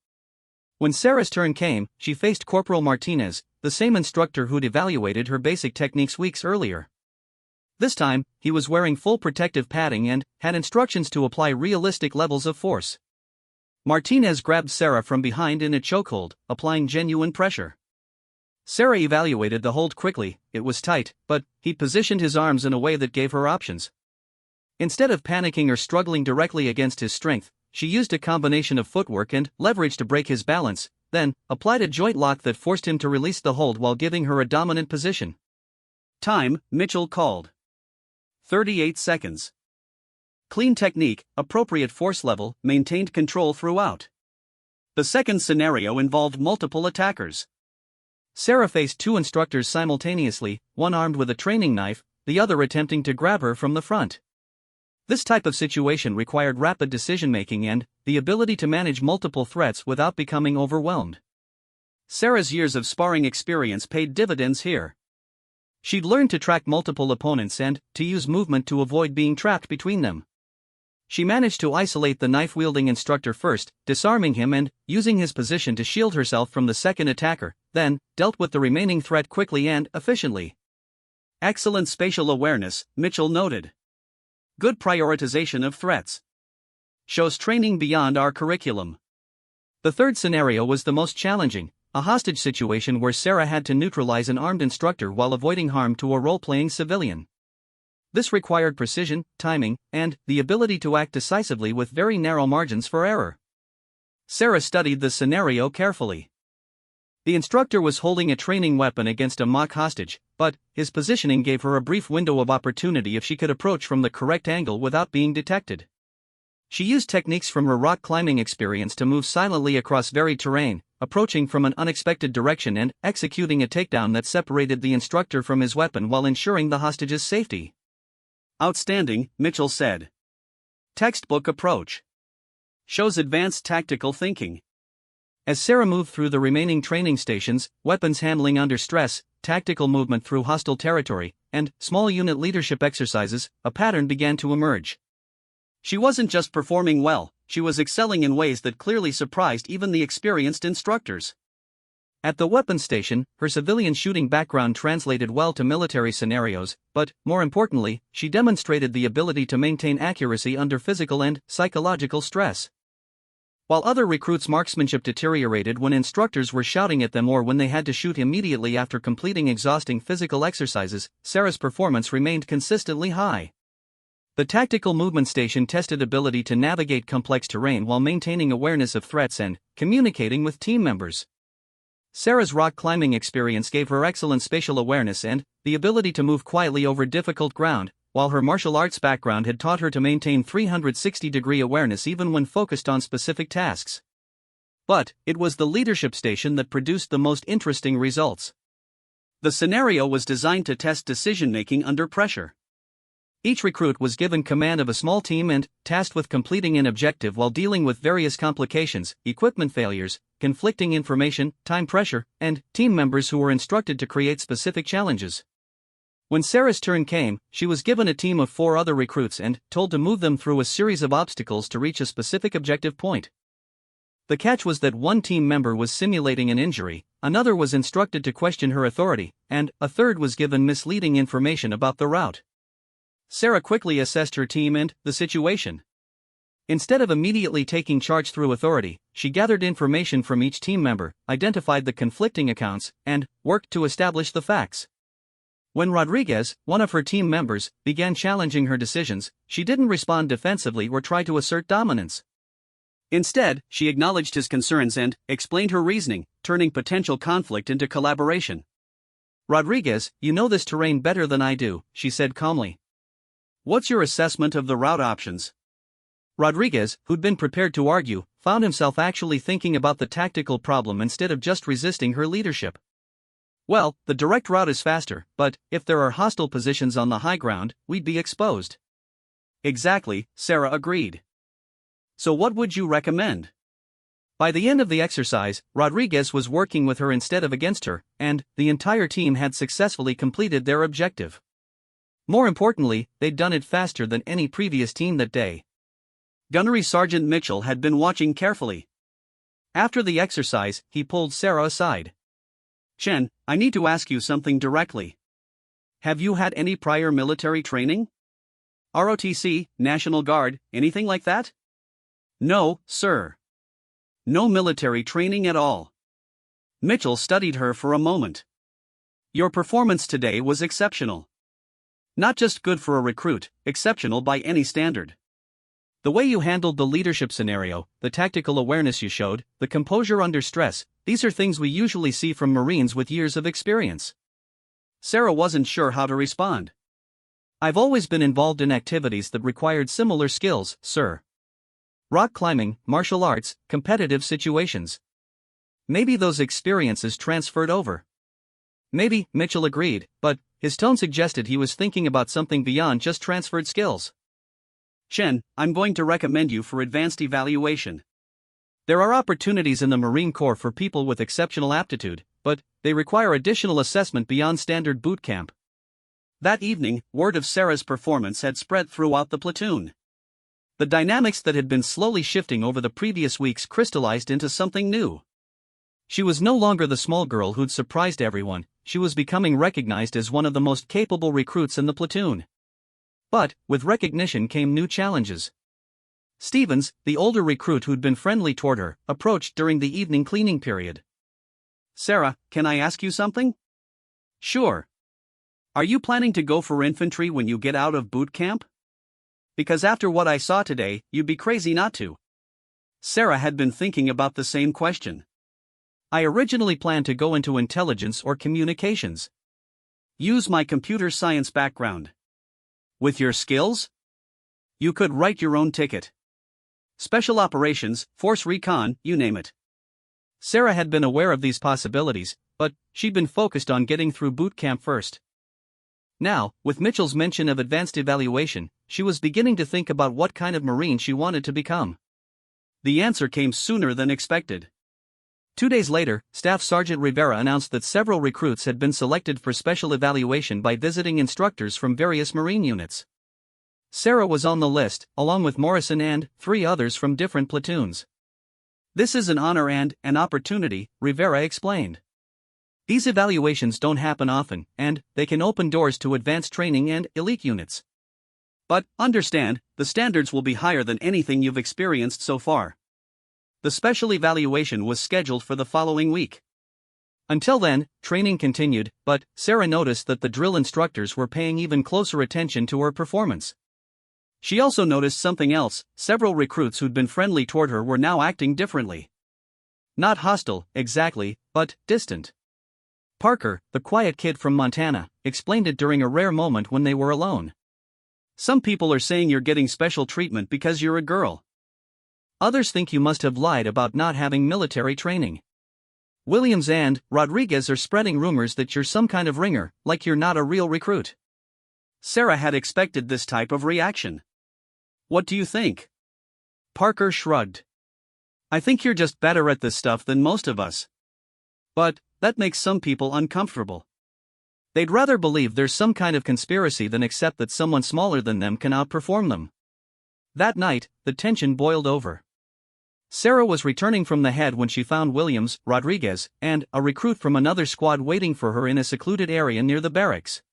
[SPEAKER 1] When Sarah's turn came, she faced Corporal Martinez, the same instructor who'd evaluated her basic techniques weeks earlier. This time, he was wearing full protective padding and had instructions to apply realistic levels of force. Martinez grabbed Sarah from behind in a chokehold, applying genuine pressure. Sarah evaluated the hold quickly. It was tight, but he positioned his arms in a way that gave her options. Instead of panicking or struggling directly against his strength, she used a combination of footwork and leverage to break his balance, then applied a joint lock that forced him to release the hold while giving her a dominant position.
[SPEAKER 2] Time, Mitchell called. 38 seconds. Clean technique, appropriate force level, maintained control throughout. The second scenario involved multiple attackers.
[SPEAKER 1] Sarah faced two instructors simultaneously, one armed with a training knife, the other attempting to grab her from the front. This type of situation required rapid decision-making and the ability to manage multiple threats without becoming overwhelmed. Sarah's years of sparring experience paid dividends here. She'd learned to track multiple opponents and to use movement to avoid being trapped between them. She managed to isolate the knife-wielding instructor first, disarming him and using his position to shield herself from the second attacker, then dealt with the remaining threat quickly and efficiently. Excellent spatial awareness, Mitchell noted. Good prioritization of threats. Shows training beyond our curriculum. The third scenario was the most challenging, a hostage situation where Sarah had to neutralize an armed instructor while avoiding harm to a role-playing civilian. This required precision, timing, and the ability to act decisively with very narrow margins for error. Sarah studied the scenario carefully. The instructor was holding a training weapon against a mock hostage, but his positioning gave her a brief window of opportunity if she could approach from the correct angle without being detected. She used techniques from her rock climbing experience to move silently across varied terrain, approaching from an unexpected direction and executing a takedown that separated the instructor from his weapon while ensuring the hostage's safety. Outstanding, Mitchell said. Textbook approach. Shows advanced tactical thinking. As Sarah moved through the remaining training stations, weapons handling under stress, tactical movement through hostile territory, and small unit leadership exercises, a pattern began to emerge. She wasn't just performing well, she was excelling in ways that clearly surprised even the experienced instructors. At the weapons station, her civilian shooting background translated well to military scenarios, but, more importantly, she demonstrated the ability to maintain accuracy under physical and psychological stress. While other recruits' marksmanship deteriorated when instructors were shouting at them or when they had to shoot immediately after completing exhausting physical exercises, Sarah's performance remained consistently high. The tactical movement station tested ability to navigate complex terrain while maintaining awareness of threats and communicating with team members. Sarah's rock climbing experience gave her excellent spatial awareness and the ability to move quietly over difficult ground, while her martial arts background had taught her to maintain 360-degree awareness even when focused on specific tasks. But it was the leadership station that produced the most interesting results. The scenario was designed to test decision-making under pressure. Each recruit was given command of a small team and tasked with completing an objective while dealing with various complications, equipment failures, conflicting information, time pressure, and team members who were instructed to create specific challenges. When Sarah's turn came, she was given a team of 4 other recruits and told to move them through a series of obstacles to reach a specific objective point. The catch was that one team member was simulating an injury, another was instructed to question her authority, and a third was given misleading information about the route. Sarah quickly assessed her team and the situation. Instead of immediately taking charge through authority, she gathered information from each team member, identified the conflicting accounts, and worked to establish the facts. When Rodriguez, one of her team members, began challenging her decisions, she didn't respond defensively or try to assert dominance.
[SPEAKER 2] Instead, she acknowledged his concerns and explained her reasoning, turning potential conflict into collaboration.
[SPEAKER 1] Rodriguez, you know this terrain better than I do, she said calmly.
[SPEAKER 2] What's your assessment of the route options?
[SPEAKER 1] Rodriguez, who'd been prepared to argue, found himself actually thinking about the tactical problem instead of just resisting her leadership. Well, the direct route is faster, but if there are hostile positions on the high ground, we'd be exposed.
[SPEAKER 2] Exactly, Sarah agreed. So what would you recommend?
[SPEAKER 1] By the end of the exercise, Rodriguez was working with her instead of against her, and the entire team had successfully completed their objective. More importantly, they'd done it faster than any previous team that day.
[SPEAKER 2] Gunnery Sergeant Mitchell had been watching carefully. After the exercise, he pulled Sarah aside. Chen, I need to ask you something directly. Have you had any prior military training? ROTC, National Guard, anything like that?
[SPEAKER 1] No, sir.
[SPEAKER 2] No military training at all. Mitchell studied her for a moment. Your performance today was exceptional. Not just good for a recruit, exceptional by any standard.
[SPEAKER 1] The way you handled the leadership scenario, the tactical awareness you showed, the composure under stress, these are things we usually see from Marines with years of experience.
[SPEAKER 2] Sarah wasn't sure how to respond.
[SPEAKER 1] I've always been involved in activities that required similar skills, sir. Rock climbing, martial arts, competitive situations. Maybe those experiences transferred over. Maybe, Mitchell agreed, but his tone suggested he was thinking about something beyond just transferred skills.
[SPEAKER 2] Chen, I'm going to recommend you for advanced evaluation.
[SPEAKER 1] There are opportunities in the Marine Corps for people with exceptional aptitude, but they require additional assessment beyond standard boot camp.
[SPEAKER 2] That evening, word of Sarah's performance had spread throughout the platoon. The dynamics that had been slowly shifting over the previous weeks crystallized into something new.
[SPEAKER 1] She was no longer the small girl who'd surprised everyone, she was becoming recognized as one of the most capable recruits in the platoon. But, with recognition came new challenges. Stevens, the older recruit who'd been friendly toward her, approached during the evening cleaning period.
[SPEAKER 2] Sarah, can I ask you something?
[SPEAKER 1] Sure.
[SPEAKER 2] Are you planning to go for infantry when you get out of boot camp? Because after what I saw today, you'd be crazy not to. Sarah had been thinking about the same question.
[SPEAKER 1] I originally planned to go into intelligence or communications.
[SPEAKER 2] Use my computer science background. With your skills? You could write your own ticket. Special operations, force recon, you name it.
[SPEAKER 1] Sarah had been aware of these possibilities, but she'd been focused on getting through boot camp first. Now, with Mitchell's mention of advanced evaluation, she was beginning to think about what kind of Marine she wanted to become.
[SPEAKER 2] The answer came sooner than expected.
[SPEAKER 1] 2 days later, Staff Sergeant Rivera announced that several recruits had been selected for special evaluation by visiting instructors from various Marine units. Sarah was on the list, along with Morrison and 3 others from different platoons.
[SPEAKER 2] This is an honor and an opportunity, Rivera explained.
[SPEAKER 1] These evaluations don't happen often, and they can open doors to advanced training and elite units.
[SPEAKER 2] But, understand, the standards will be higher than anything you've experienced so far. The special evaluation was scheduled for the following week.
[SPEAKER 1] Until then, training continued, but Sarah noticed that the drill instructors were paying even closer attention to her performance.
[SPEAKER 2] She also noticed something else: several recruits who'd been friendly toward her were now acting differently.
[SPEAKER 1] Not hostile, exactly, but distant. Parker, the quiet kid from Montana, explained it during a rare moment when they were alone.
[SPEAKER 2] Some people are saying you're getting special treatment because you're a girl.
[SPEAKER 1] Others think you must have lied about not having military training. Williams and Rodriguez are spreading rumors that you're some kind of ringer, like you're not a real recruit.
[SPEAKER 2] Sarah had expected this type of reaction. What do you think?
[SPEAKER 1] Parker shrugged.
[SPEAKER 2] I think you're just better at this stuff than most of us. But that makes some people uncomfortable.
[SPEAKER 1] They'd rather believe there's some kind of conspiracy than accept that someone smaller than them can outperform them. That night, the tension boiled over. Sarah was returning from the head when she found Williams, Rodriguez, and a recruit from another squad waiting for her in a secluded area near the barracks.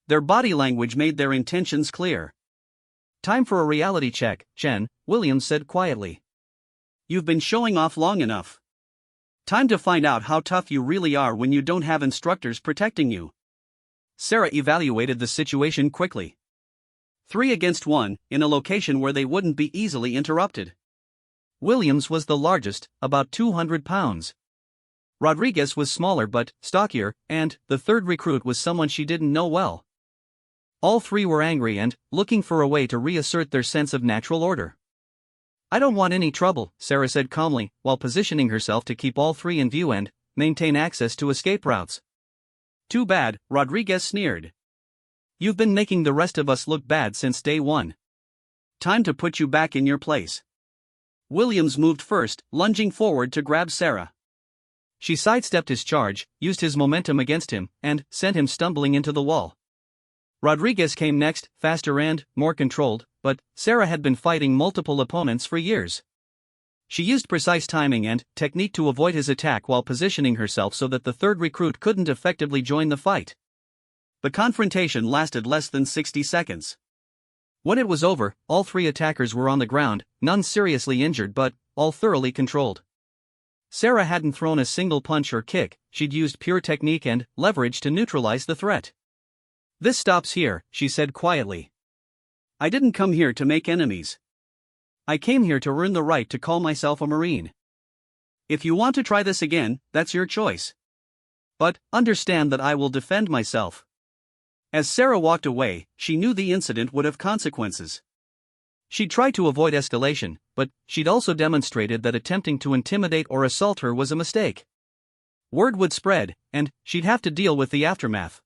[SPEAKER 2] Their body language made their intentions clear.
[SPEAKER 1] Time for a reality check, Chen, Williams said quietly.
[SPEAKER 2] You've been showing off long enough. Time to find out how tough you really are when you don't have instructors protecting you.
[SPEAKER 1] Sarah evaluated the situation quickly.
[SPEAKER 2] 3 against 1, in a location where they wouldn't be easily interrupted.
[SPEAKER 1] Williams was the largest, about 200 pounds. Rodriguez was smaller but stockier, and the third recruit was someone she didn't know well. All three were angry and looking for a way to reassert their sense of natural order. "I don't want any trouble," Sarah said calmly, while positioning herself to keep all three in view and maintain access to escape routes.
[SPEAKER 2] "Too bad," Rodriguez sneered.
[SPEAKER 1] "You've been making the rest of us look bad since day one.
[SPEAKER 2] Time to put you back in your place." Williams moved first, lunging forward to grab Sarah.
[SPEAKER 1] She sidestepped his charge, used his momentum against him, and sent him stumbling into the wall. Rodriguez came next, faster and more controlled, but Sarah had been fighting multiple opponents for years. She used precise timing and technique to avoid his attack while positioning herself so that the third recruit couldn't effectively join the fight.
[SPEAKER 2] The confrontation lasted less than 60 seconds.
[SPEAKER 1] When it was over, all three attackers were on the ground, none seriously injured but all thoroughly controlled. Sarah hadn't thrown a single punch or kick, she'd used pure technique and leverage to neutralize the threat.
[SPEAKER 2] "This stops here," she said quietly. "I didn't come here to make enemies. I came here to earn the right to call myself a Marine. If you want to try this again, that's your choice. But understand that I will defend myself." As Sarah walked away, she knew the incident would have consequences.
[SPEAKER 1] She'd tried to avoid escalation, but she'd also demonstrated that attempting to intimidate or assault her was a mistake. Word would spread, and she'd have to deal with the aftermath.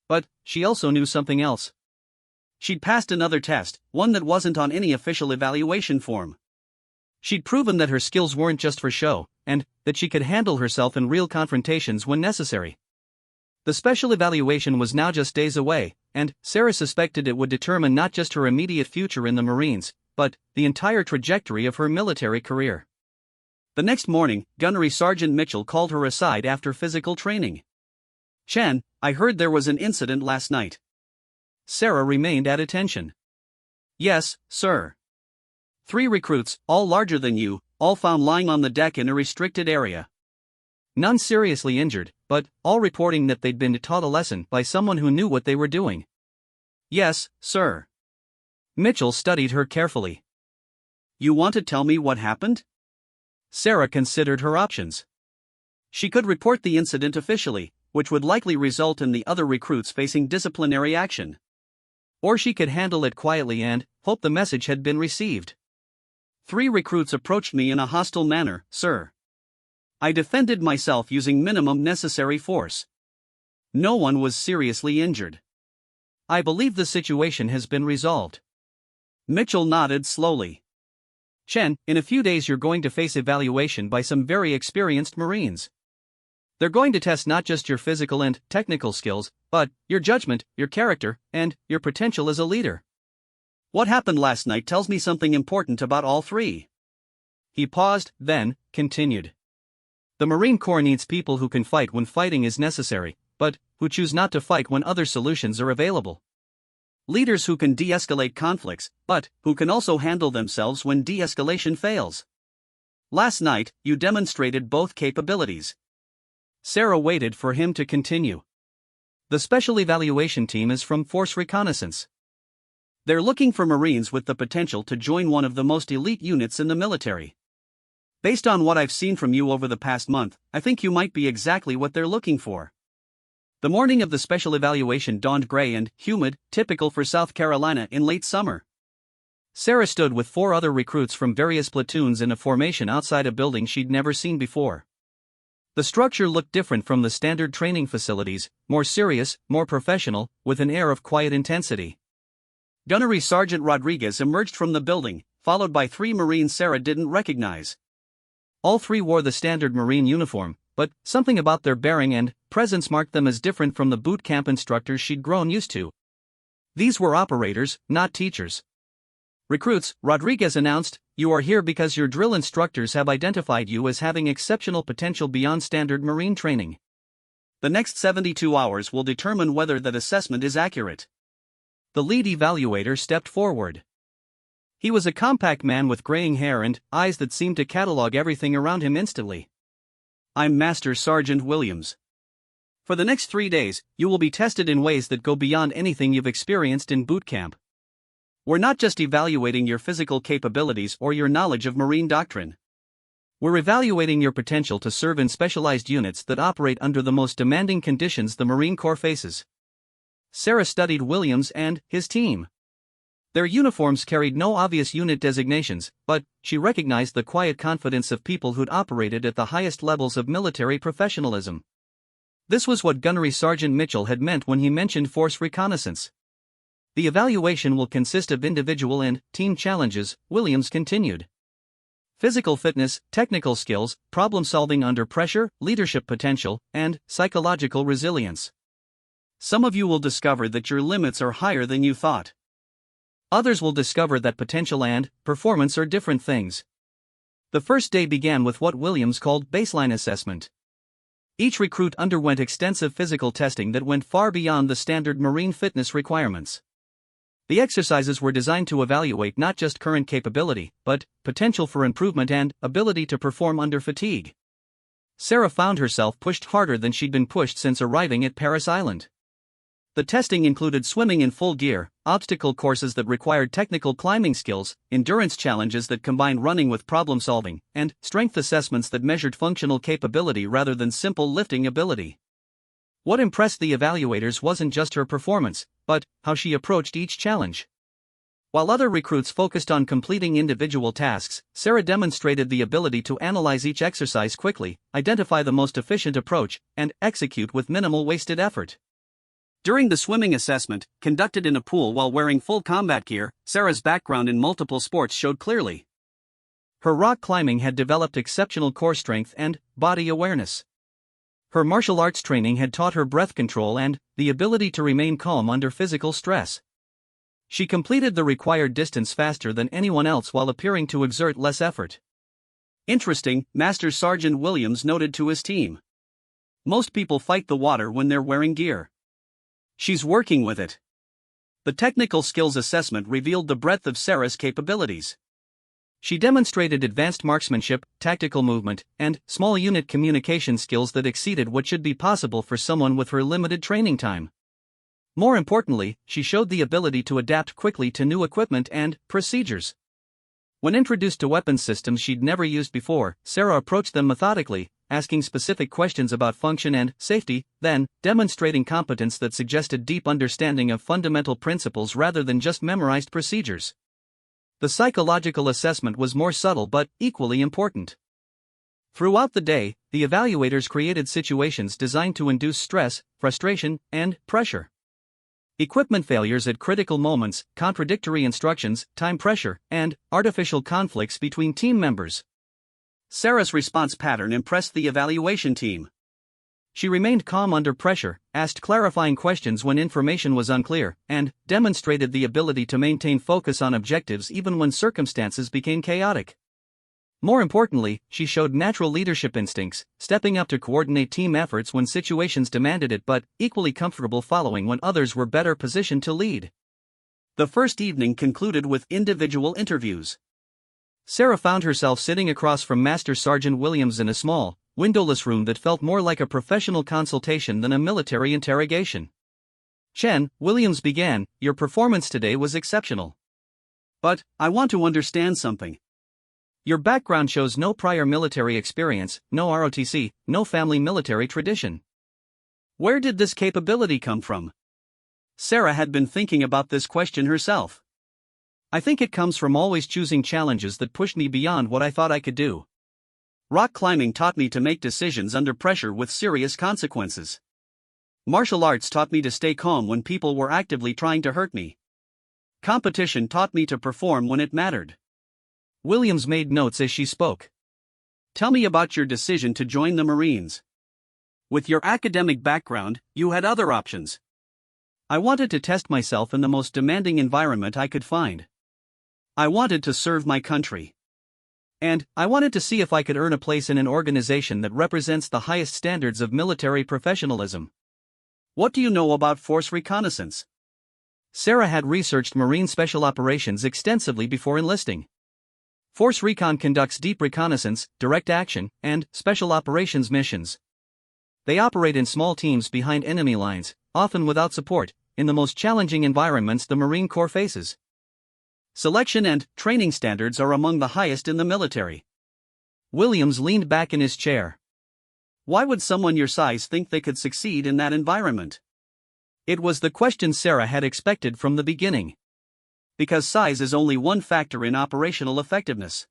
[SPEAKER 1] But she also knew something else.
[SPEAKER 2] She'd passed another test, one that wasn't on any official evaluation form.
[SPEAKER 1] She'd proven that her skills weren't just for show, and that she could handle herself in real confrontations when necessary. The special evaluation was now just days away, and Sarah suspected it would determine not just her immediate future in the Marines, but the entire trajectory of her military career.
[SPEAKER 2] The next morning, Gunnery Sergeant Mitchell called her aside after physical training. "Chen, I heard there was an incident last night."
[SPEAKER 1] Sarah remained at attention.
[SPEAKER 2] "Yes, sir. 3 recruits, all larger than you, all found lying on the deck in a restricted area.
[SPEAKER 1] None seriously injured, but all reporting that they'd been taught a lesson by someone who knew what they were doing."
[SPEAKER 2] "Yes, sir."
[SPEAKER 1] Mitchell studied her carefully.
[SPEAKER 2] "You want to tell me what happened?"
[SPEAKER 1] Sarah considered her options.
[SPEAKER 2] She could report the incident officially, which would likely result in the other recruits facing disciplinary action.
[SPEAKER 1] Or she could handle it quietly and hope the message had been received.
[SPEAKER 2] 3 recruits approached me in a hostile manner, sir. I defended myself using minimum necessary force. No one was seriously injured.
[SPEAKER 1] I believe the situation has been resolved."
[SPEAKER 2] Mitchell nodded slowly.
[SPEAKER 1] "Chen, in a few days you're going to face evaluation by some very experienced Marines. They're going to test not just your physical and technical skills, but your judgment, your character, and your potential as a leader."
[SPEAKER 2] "What happened last night tells me something important about all 3.
[SPEAKER 1] He paused, then continued. "The Marine Corps needs people who can fight when fighting is necessary, but who choose not to fight when other solutions are available.
[SPEAKER 2] Leaders who can de-escalate conflicts, but who can also handle themselves when de-escalation fails. Last night, you demonstrated both capabilities."
[SPEAKER 1] Sarah waited for him to continue. "The special evaluation team is from Force Reconnaissance.
[SPEAKER 2] They're looking for Marines with the potential to join one of the most elite units in the military. Based on what I've seen from you over the past month, I think you might be exactly what they're looking for."
[SPEAKER 1] The morning of the special evaluation dawned gray and humid, typical for South Carolina in late summer. Sarah stood with 4 other recruits from various platoons in a formation outside a building she'd never seen before. The structure looked different from the standard training facilities, more serious, more professional, with an air of quiet intensity.
[SPEAKER 2] Gunnery Sergeant Rodriguez emerged from the building, followed by 3 Marines Sarah didn't recognize.
[SPEAKER 1] All 3 wore the standard Marine uniform, but something about their bearing and presence marked them as different from the boot camp instructors she'd grown used to. These were operators, not teachers. "Recruits," Rodriguez announced, "you are here because your drill instructors have identified you as having exceptional potential beyond standard Marine training.
[SPEAKER 2] The next 72 hours will determine whether that assessment is accurate."
[SPEAKER 1] The lead evaluator stepped forward. He was a compact man with graying hair and eyes that seemed to catalog everything around him instantly.
[SPEAKER 2] "I'm Master Sergeant Williams. For the next 3 days, you will be tested in ways that go beyond anything you've experienced in boot camp. We're not just evaluating your physical capabilities or your knowledge of Marine doctrine. We're evaluating your potential to serve in specialized units that operate under the most demanding conditions the Marine Corps faces. Sarah studied Williams and his team. Their uniforms carried no obvious unit designations, but she recognized the quiet confidence of people who'd operated at the highest levels of military professionalism. This was what Gunnery Sergeant Mitchell had meant when he mentioned force reconnaissance. The evaluation will consist of individual and team challenges, Williams continued. Physical fitness, technical skills, problem solving under pressure, leadership potential, and psychological resilience. Some of you will discover that your limits are higher than you thought. Others will discover that potential and performance are different things. The first day began with what Williams called baseline assessment. Each recruit underwent extensive physical testing that went far beyond the standard Marine fitness requirements. The exercises were designed to evaluate not just current capability, but potential for improvement and ability to perform under fatigue. Sarah found herself pushed harder than she'd been pushed since arriving at Paris Island. The testing included swimming in full gear, obstacle courses that required technical climbing skills, endurance challenges that combined running with problem solving, and strength assessments that measured functional capability rather than simple lifting ability. What impressed the evaluators wasn't just her performance, but how she approached each challenge. While other recruits focused on completing individual tasks, Sarah demonstrated the ability to analyze each exercise quickly, identify the most efficient approach, and execute with minimal wasted effort. During the swimming assessment, conducted in a pool while wearing full combat gear, Sarah's background in multiple sports showed clearly. Her rock climbing had developed exceptional core strength and body awareness. Her martial arts training had taught her breath control and the ability to remain calm under physical stress. She completed the required distance faster than anyone else while appearing to exert less effort. Interesting, Master Sergeant Williams noted to his team. Most people fight the water when they're wearing gear. She's working with it. The technical skills assessment revealed the breadth of Sarah's capabilities. She demonstrated advanced marksmanship, tactical movement, and small unit communication skills that exceeded what should be possible for someone with her limited training time. More importantly, she showed the ability to adapt quickly to new equipment and procedures. When introduced to weapons systems she'd never used before, Sarah approached them methodically, asking specific questions about function and safety, then demonstrating competence that suggested deep understanding of fundamental principles rather than just memorized procedures. The psychological assessment was more subtle but equally important. Throughout the day, the evaluators created situations designed to induce stress, frustration, and pressure. Equipment failures at critical moments, contradictory instructions, time pressure, and artificial conflicts between team members. Sarah's response pattern impressed the evaluation team. She remained calm under pressure, asked clarifying questions when information was unclear, and demonstrated the ability to maintain focus on objectives even when circumstances became chaotic. More importantly, she showed natural leadership instincts, stepping up to coordinate team efforts when situations demanded it but equally comfortable following when others were better positioned to lead. The first evening concluded with individual interviews. Sarah found herself sitting across from Master Sergeant Williams in a small, windowless room that felt more like a professional consultation than a military interrogation. "Chen," Williams began, "your performance today was exceptional. But I want to understand something. Your background shows no prior military experience, no ROTC, no family military tradition. Where did this capability come from?" Sarah had been thinking about this question herself. "I think it comes from always choosing challenges that pushed me beyond what I thought I could do. Rock climbing taught me to make decisions under pressure with serious consequences. Martial arts taught me to stay calm when people were actively trying to hurt me. Competition taught me to perform when it mattered." Williams made notes as she spoke. "Tell me about your decision to join the Marines. With your academic background, you had other options." "I wanted to test myself in the most demanding environment I could find. I wanted to serve my country. And I wanted to see if I could earn a place in an organization that represents the highest standards of military professionalism." "What do you know about force reconnaissance?" Sarah had researched Marine Special Operations extensively before enlisting. Force Recon conducts deep reconnaissance, direct action, and special operations missions. They operate in small teams behind enemy lines, often without support, in the most challenging environments the Marine Corps faces. Selection and training standards are among the highest in the military.
[SPEAKER 1] Williams leaned back in his chair.
[SPEAKER 2] Why would someone your size think they could succeed in that environment?
[SPEAKER 1] It was the question Sarah had expected from the beginning.
[SPEAKER 2] Because size is only one factor in operational effectiveness.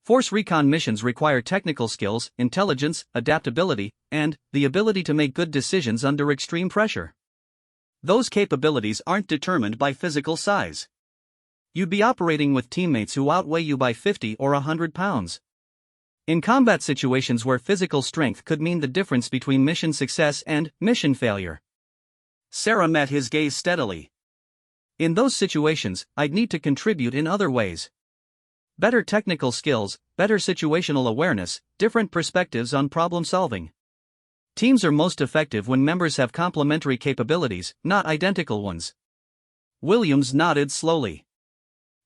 [SPEAKER 1] Force recon missions require technical skills, intelligence, adaptability, and the ability to make good decisions under extreme pressure.
[SPEAKER 2] Those capabilities aren't determined by physical size.
[SPEAKER 1] You'd be operating with teammates who outweigh you by 50 or 100 pounds. In combat situations where physical strength could mean the difference between mission success and mission failure.
[SPEAKER 2] Sarah met his gaze steadily.
[SPEAKER 1] In those situations, I'd need to contribute in other ways. Better technical skills, better situational awareness, different perspectives on problem solving. Teams are most effective when members have complementary capabilities, not identical ones.
[SPEAKER 2] Williams nodded slowly.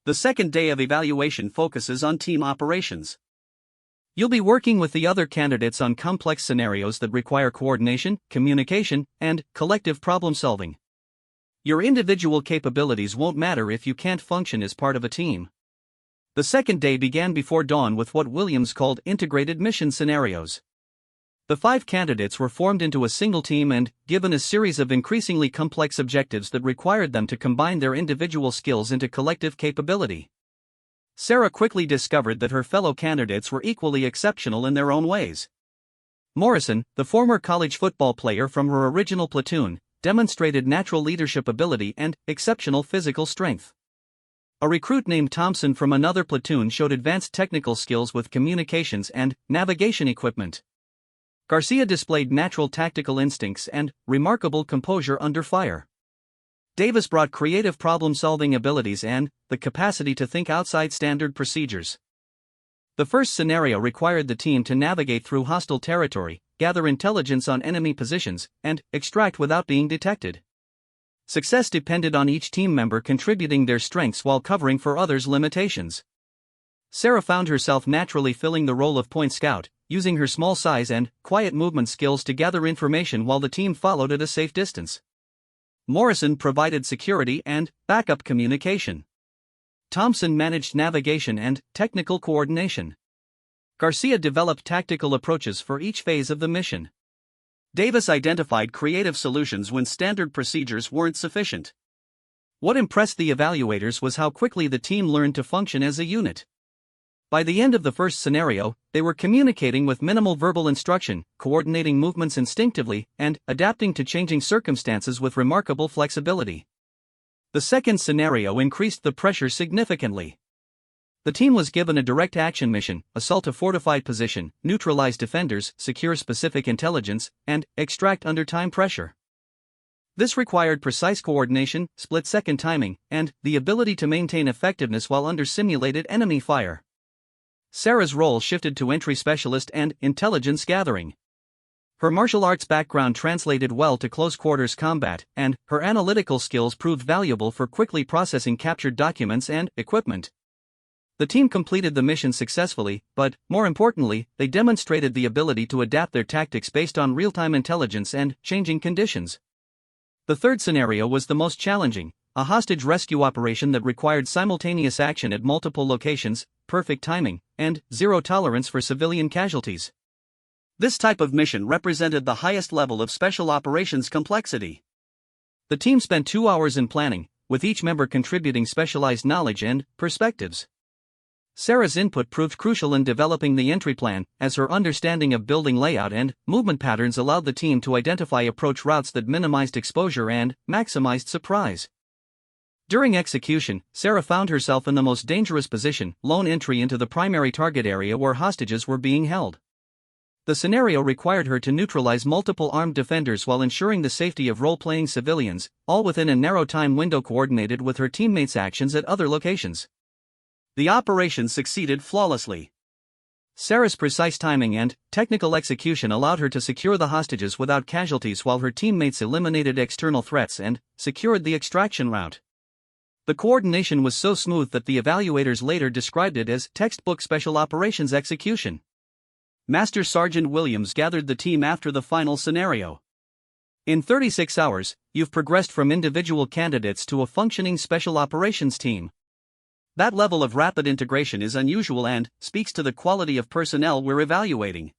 [SPEAKER 2] The second day of evaluation focuses on team operations.
[SPEAKER 1] You'll be working with the other candidates on complex scenarios that require coordination, communication, and collective problem solving. Your individual capabilities won't matter if you can't function as part of a team. The second day began before dawn with what Williams called integrated mission scenarios. The 5 candidates were formed into a single team and given a series of increasingly complex objectives that required them to combine their individual skills into collective capability. Sarah quickly discovered that her fellow candidates were equally exceptional in their own ways. Morrison, the former college football player from her original platoon, demonstrated natural leadership ability and exceptional physical strength. A recruit named Thompson from another platoon showed advanced technical skills with communications and navigation equipment. Garcia displayed natural tactical instincts and remarkable composure under fire. Davis brought creative problem-solving abilities and the capacity to think outside standard procedures. The first scenario required the team to navigate through hostile territory, gather intelligence on enemy positions, and extract without being detected. Success depended on each team member contributing their strengths while covering for others' limitations. Sarah found herself naturally filling the role of point scout, using her small size and quiet movement skills to gather information while the team followed at a safe distance. Morrison provided security and backup communication. Thompson managed navigation and technical coordination. Garcia developed tactical approaches for each phase of the mission.
[SPEAKER 2] Davis identified creative solutions when standard procedures weren't sufficient.
[SPEAKER 1] What impressed the evaluators was how quickly the team learned to function as a unit. By the end of the first scenario, they were communicating with minimal verbal instruction, coordinating movements instinctively, and adapting to changing circumstances with remarkable flexibility. The second scenario increased the pressure significantly. The team was given a direct action mission: assault a fortified position, neutralize defenders, secure specific intelligence, and extract under time pressure. This required precise coordination, split-second timing, and the ability to maintain effectiveness while under simulated enemy fire. Sarah's role shifted to entry specialist and intelligence gathering. Her martial arts background translated well to close-quarters combat, and her analytical skills proved valuable for quickly processing captured documents and equipment. The team completed the mission successfully, but, more importantly, they demonstrated the ability to adapt their tactics based on real-time intelligence and changing conditions. The third scenario was the most challenging: a hostage rescue operation that required simultaneous action at multiple locations, perfect timing, and zero tolerance for civilian casualties.
[SPEAKER 2] This type of mission represented the highest level of special operations complexity.
[SPEAKER 1] The team spent 2 hours in planning, with each member contributing specialized knowledge and perspectives. Sarah's input proved crucial in developing the entry plan, as her understanding of building layout and movement patterns allowed the team to identify approach routes that minimized exposure and maximized surprise. During execution, Sarah found herself in the most dangerous position: lone entry into the primary target area where hostages were being held. The scenario required her to neutralize multiple armed defenders while ensuring the safety of role-playing civilians, all within a narrow time window coordinated with her teammates' actions at other locations.
[SPEAKER 2] The operation succeeded flawlessly.
[SPEAKER 1] Sarah's precise timing and technical execution allowed her to secure the hostages without casualties while her teammates eliminated external threats and secured the extraction route. The coordination was so smooth that the evaluators later described it as textbook special operations execution.
[SPEAKER 2] Master Sergeant Williams gathered the team after the final scenario.
[SPEAKER 1] In 36 hours, you've progressed from individual candidates to a functioning special operations team.
[SPEAKER 2] That level of rapid integration is unusual and speaks to the quality of personnel we're evaluating."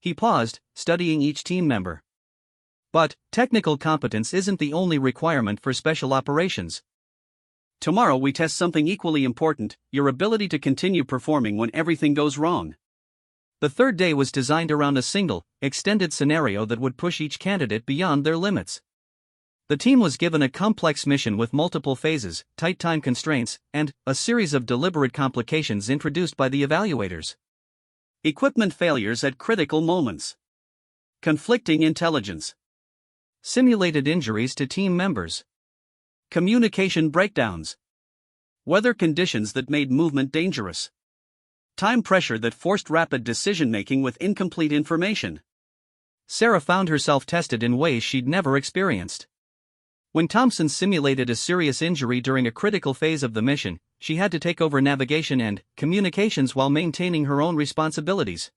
[SPEAKER 1] He paused, studying each team member. "But technical competence isn't the only requirement for special operations.
[SPEAKER 2] Tomorrow we test something equally important: your ability to continue performing when everything goes wrong."
[SPEAKER 1] The third day was designed around a single, extended scenario that would push each candidate beyond their limits. The team was given a complex mission with multiple phases, tight time constraints, and a series of deliberate complications introduced by the evaluators.
[SPEAKER 2] Equipment failures at critical moments. Conflicting intelligence.
[SPEAKER 1] Simulated injuries to team members.
[SPEAKER 2] Communication breakdowns. Weather conditions that made movement dangerous. Time pressure that forced rapid decision-making with incomplete information.
[SPEAKER 1] Sarah found herself tested in ways she'd never experienced. When Thompson simulated a serious injury during a critical phase of the mission, she had to take over navigation and communications while maintaining her own responsibilities.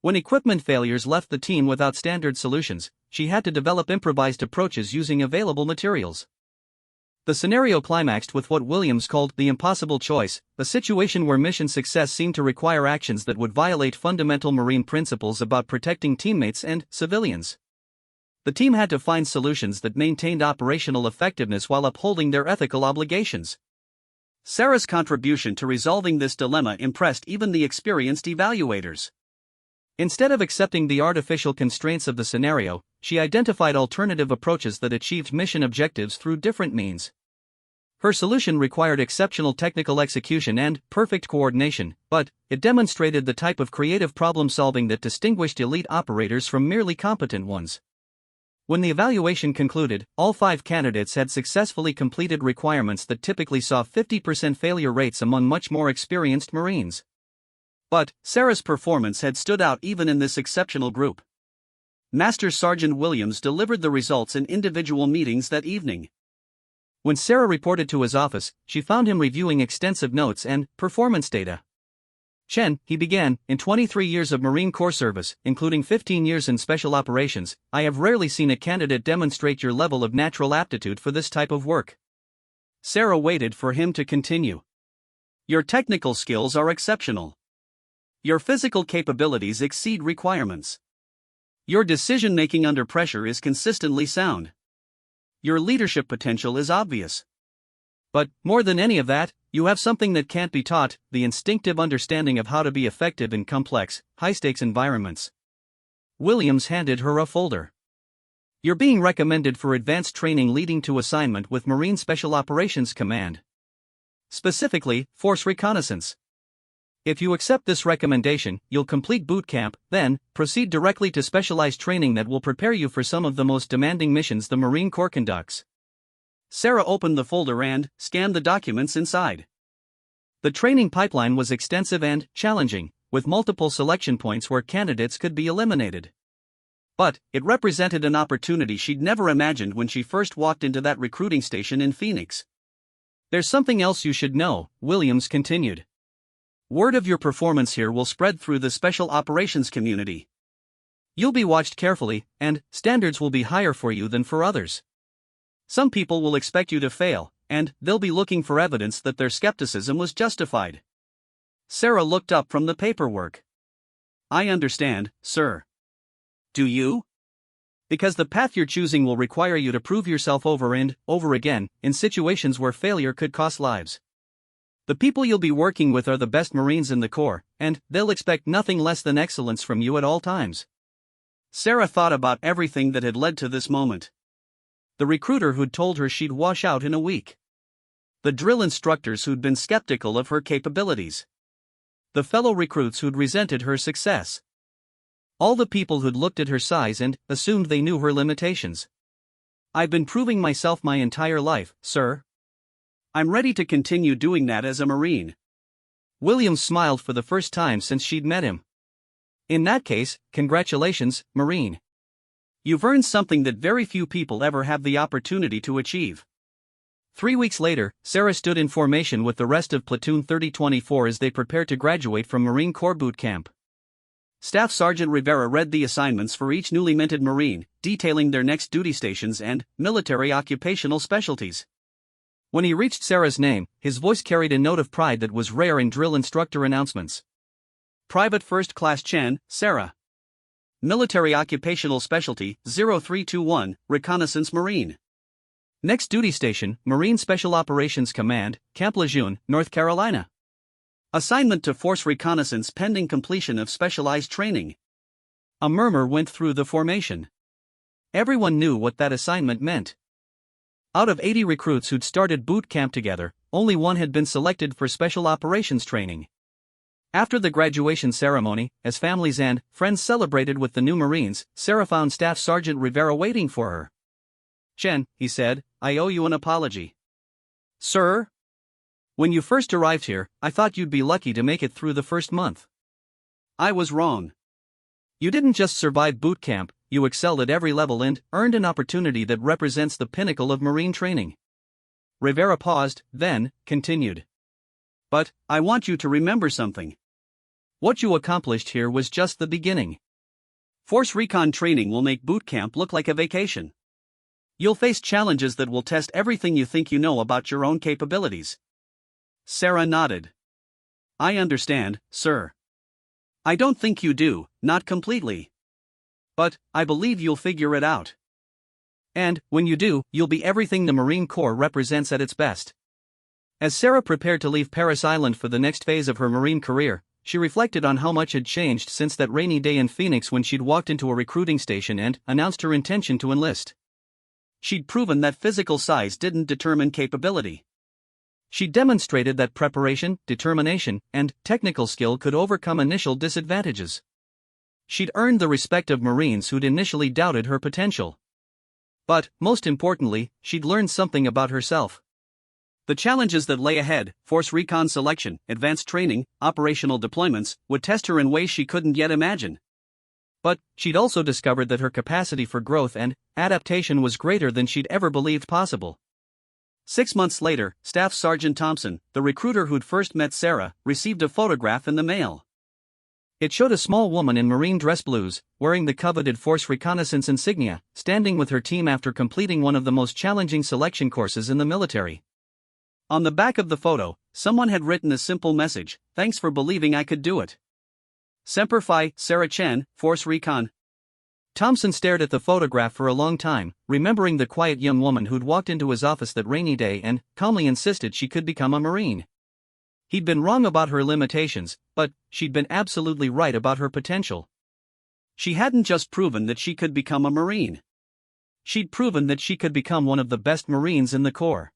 [SPEAKER 1] When equipment failures left the team without standard solutions, she had to develop improvised approaches using available materials. The scenario climaxed with what Williams called the impossible choice, a situation where mission success seemed to require actions that would violate fundamental Marine principles about protecting teammates and civilians. The team had to find solutions that maintained operational effectiveness while upholding their ethical obligations.
[SPEAKER 2] Sarah's contribution to resolving this dilemma impressed even the experienced evaluators.
[SPEAKER 1] Instead of accepting the artificial constraints of the scenario, she identified alternative approaches that achieved mission objectives through different means. Her solution required exceptional technical execution and perfect coordination, but it demonstrated the type of creative problem-solving that distinguished elite operators from merely competent ones. When the evaluation concluded, all 5 candidates had successfully completed requirements that typically saw 50% failure rates among much more experienced Marines.
[SPEAKER 2] But Sarah's performance had stood out even in this exceptional group. Master Sergeant Williams delivered the results in individual meetings that evening.
[SPEAKER 1] When Sarah reported to his office, she found him reviewing extensive notes and performance data. "Chen," he began, "in 23 years of Marine Corps service, including 15 years in special operations, I have rarely seen a candidate demonstrate your level of natural aptitude for this type of work."
[SPEAKER 2] Sarah waited for him to continue. "Your technical skills are exceptional. Your physical capabilities exceed requirements. Your decision-making under pressure is consistently sound. Your leadership potential is obvious.
[SPEAKER 1] But, more than any of that, you have something that can't be taught: the instinctive understanding of how to be effective in complex, high-stakes environments." Williams handed her a folder. "You're being recommended for advanced training leading to assignment with Marine Special Operations Command. Specifically, Force Reconnaissance. If you accept this recommendation, you'll complete boot camp, then proceed directly to specialized training that will prepare you for some of the most demanding missions the Marine Corps conducts."
[SPEAKER 2] Sarah opened the folder and scanned the documents inside.
[SPEAKER 1] The training pipeline was extensive and challenging, with multiple selection points where candidates could be eliminated.
[SPEAKER 2] But it represented an opportunity she'd never imagined when she first walked into that recruiting station in Phoenix.
[SPEAKER 1] "There's something else you should know," Williams continued. "Word of your performance here will spread through the special operations community. You'll be watched carefully, and standards will be higher for you than for others. Some people will expect you to fail, and they'll be looking for evidence that their skepticism was justified."
[SPEAKER 2] Sarah looked up from the paperwork. "I understand, sir. Do you?
[SPEAKER 1] Because the path you're choosing will require you to prove yourself over and over again, in situations where failure could cost lives. The people you'll be working with are the best Marines in the Corps, and they'll expect nothing less than excellence from you at all times."
[SPEAKER 2] Sarah thought about everything that had led to this moment.
[SPEAKER 1] The recruiter who'd told her she'd wash out in a week.
[SPEAKER 2] The drill instructors who'd been skeptical of her capabilities.
[SPEAKER 1] The fellow recruits who'd resented her success. All the people who'd looked at her size and assumed they knew her limitations. "I've been proving myself my entire life, sir.
[SPEAKER 2] I'm ready to continue doing that as a Marine."
[SPEAKER 1] Williams smiled for the first time since she'd met him. "In that case, congratulations, Marine.
[SPEAKER 2] You've earned something that very few people ever have the opportunity to achieve."
[SPEAKER 1] 3 weeks later, Sarah stood in formation with the rest of Platoon 3024 as they prepared to graduate from Marine Corps boot camp.
[SPEAKER 2] Staff Sergeant Rivera read the assignments for each newly minted Marine, detailing their next duty stations and military occupational specialties.
[SPEAKER 1] When he reached Sarah's name, his voice carried a note of pride that was rare in drill instructor announcements.
[SPEAKER 2] Private First Class Chen, Sarah. Military Occupational Specialty 0321, Reconnaissance Marine.
[SPEAKER 1] Next duty station, Marine Special Operations Command, Camp Lejeune, North Carolina.
[SPEAKER 2] Assignment to Force Reconnaissance pending completion of specialized training.
[SPEAKER 1] A murmur went through the formation. Everyone knew what that assignment meant. Out of 80 recruits who'd started boot camp together, only one had been selected for special operations training. After the graduation ceremony, as families and friends celebrated with the new Marines, Sarah found Staff Sergeant Rivera waiting for her.
[SPEAKER 2] "Chen," he said, "I owe you an apology."
[SPEAKER 1] "Sir? When you first arrived here, I thought you'd be lucky to make it through the first month."
[SPEAKER 2] "I was wrong.
[SPEAKER 1] You didn't just survive boot camp, you excelled at every level and earned an opportunity that represents the pinnacle of Marine training."
[SPEAKER 2] Rivera paused, then continued. "But I want you to remember something.
[SPEAKER 1] What you accomplished here was just the beginning.
[SPEAKER 2] Force Recon training will make boot camp look like a vacation. You'll face challenges that will test everything you think you know about your own capabilities." Sarah nodded. "I understand, sir. I don't think you do, not completely. But I believe you'll figure it out.
[SPEAKER 1] And, when you do, you'll be everything the Marine Corps represents at its best." As Sarah prepared to leave Paris Island for the next phase of her Marine career, she reflected on how much had changed since that rainy day in Phoenix when she'd walked into a recruiting station and announced her intention to enlist.
[SPEAKER 2] She'd proven that physical size didn't determine capability.
[SPEAKER 1] She demonstrated that preparation, determination, and technical skill could overcome initial disadvantages. She'd earned the respect of Marines who'd initially doubted her potential. But, most importantly, she'd learned something about herself.
[SPEAKER 2] The challenges that lay ahead, Force Recon selection, advanced training, operational deployments, would test her in ways she couldn't yet imagine.
[SPEAKER 1] But, she'd also discovered that her capacity for growth and adaptation was greater than she'd ever believed possible.
[SPEAKER 2] 6 months later, Staff Sergeant Thompson, the recruiter who'd first met Sarah, received a photograph in the mail.
[SPEAKER 1] It showed a small woman in Marine dress blues, wearing the coveted Force Reconnaissance insignia, standing with her team after completing one of the most challenging selection courses in the military.
[SPEAKER 2] On the back of the photo, someone had written a simple message: "Thanks for believing I could do it. Semper Fi, Sarah Chen, Force Recon."
[SPEAKER 1] Thompson stared at the photograph for a long time, remembering the quiet young woman who'd walked into his office that rainy day and calmly insisted she could become a Marine. He'd been wrong about her limitations, but she'd been absolutely right about her potential.
[SPEAKER 2] She hadn't just proven that she could become a Marine. She'd proven that she could become one of the best Marines in the Corps.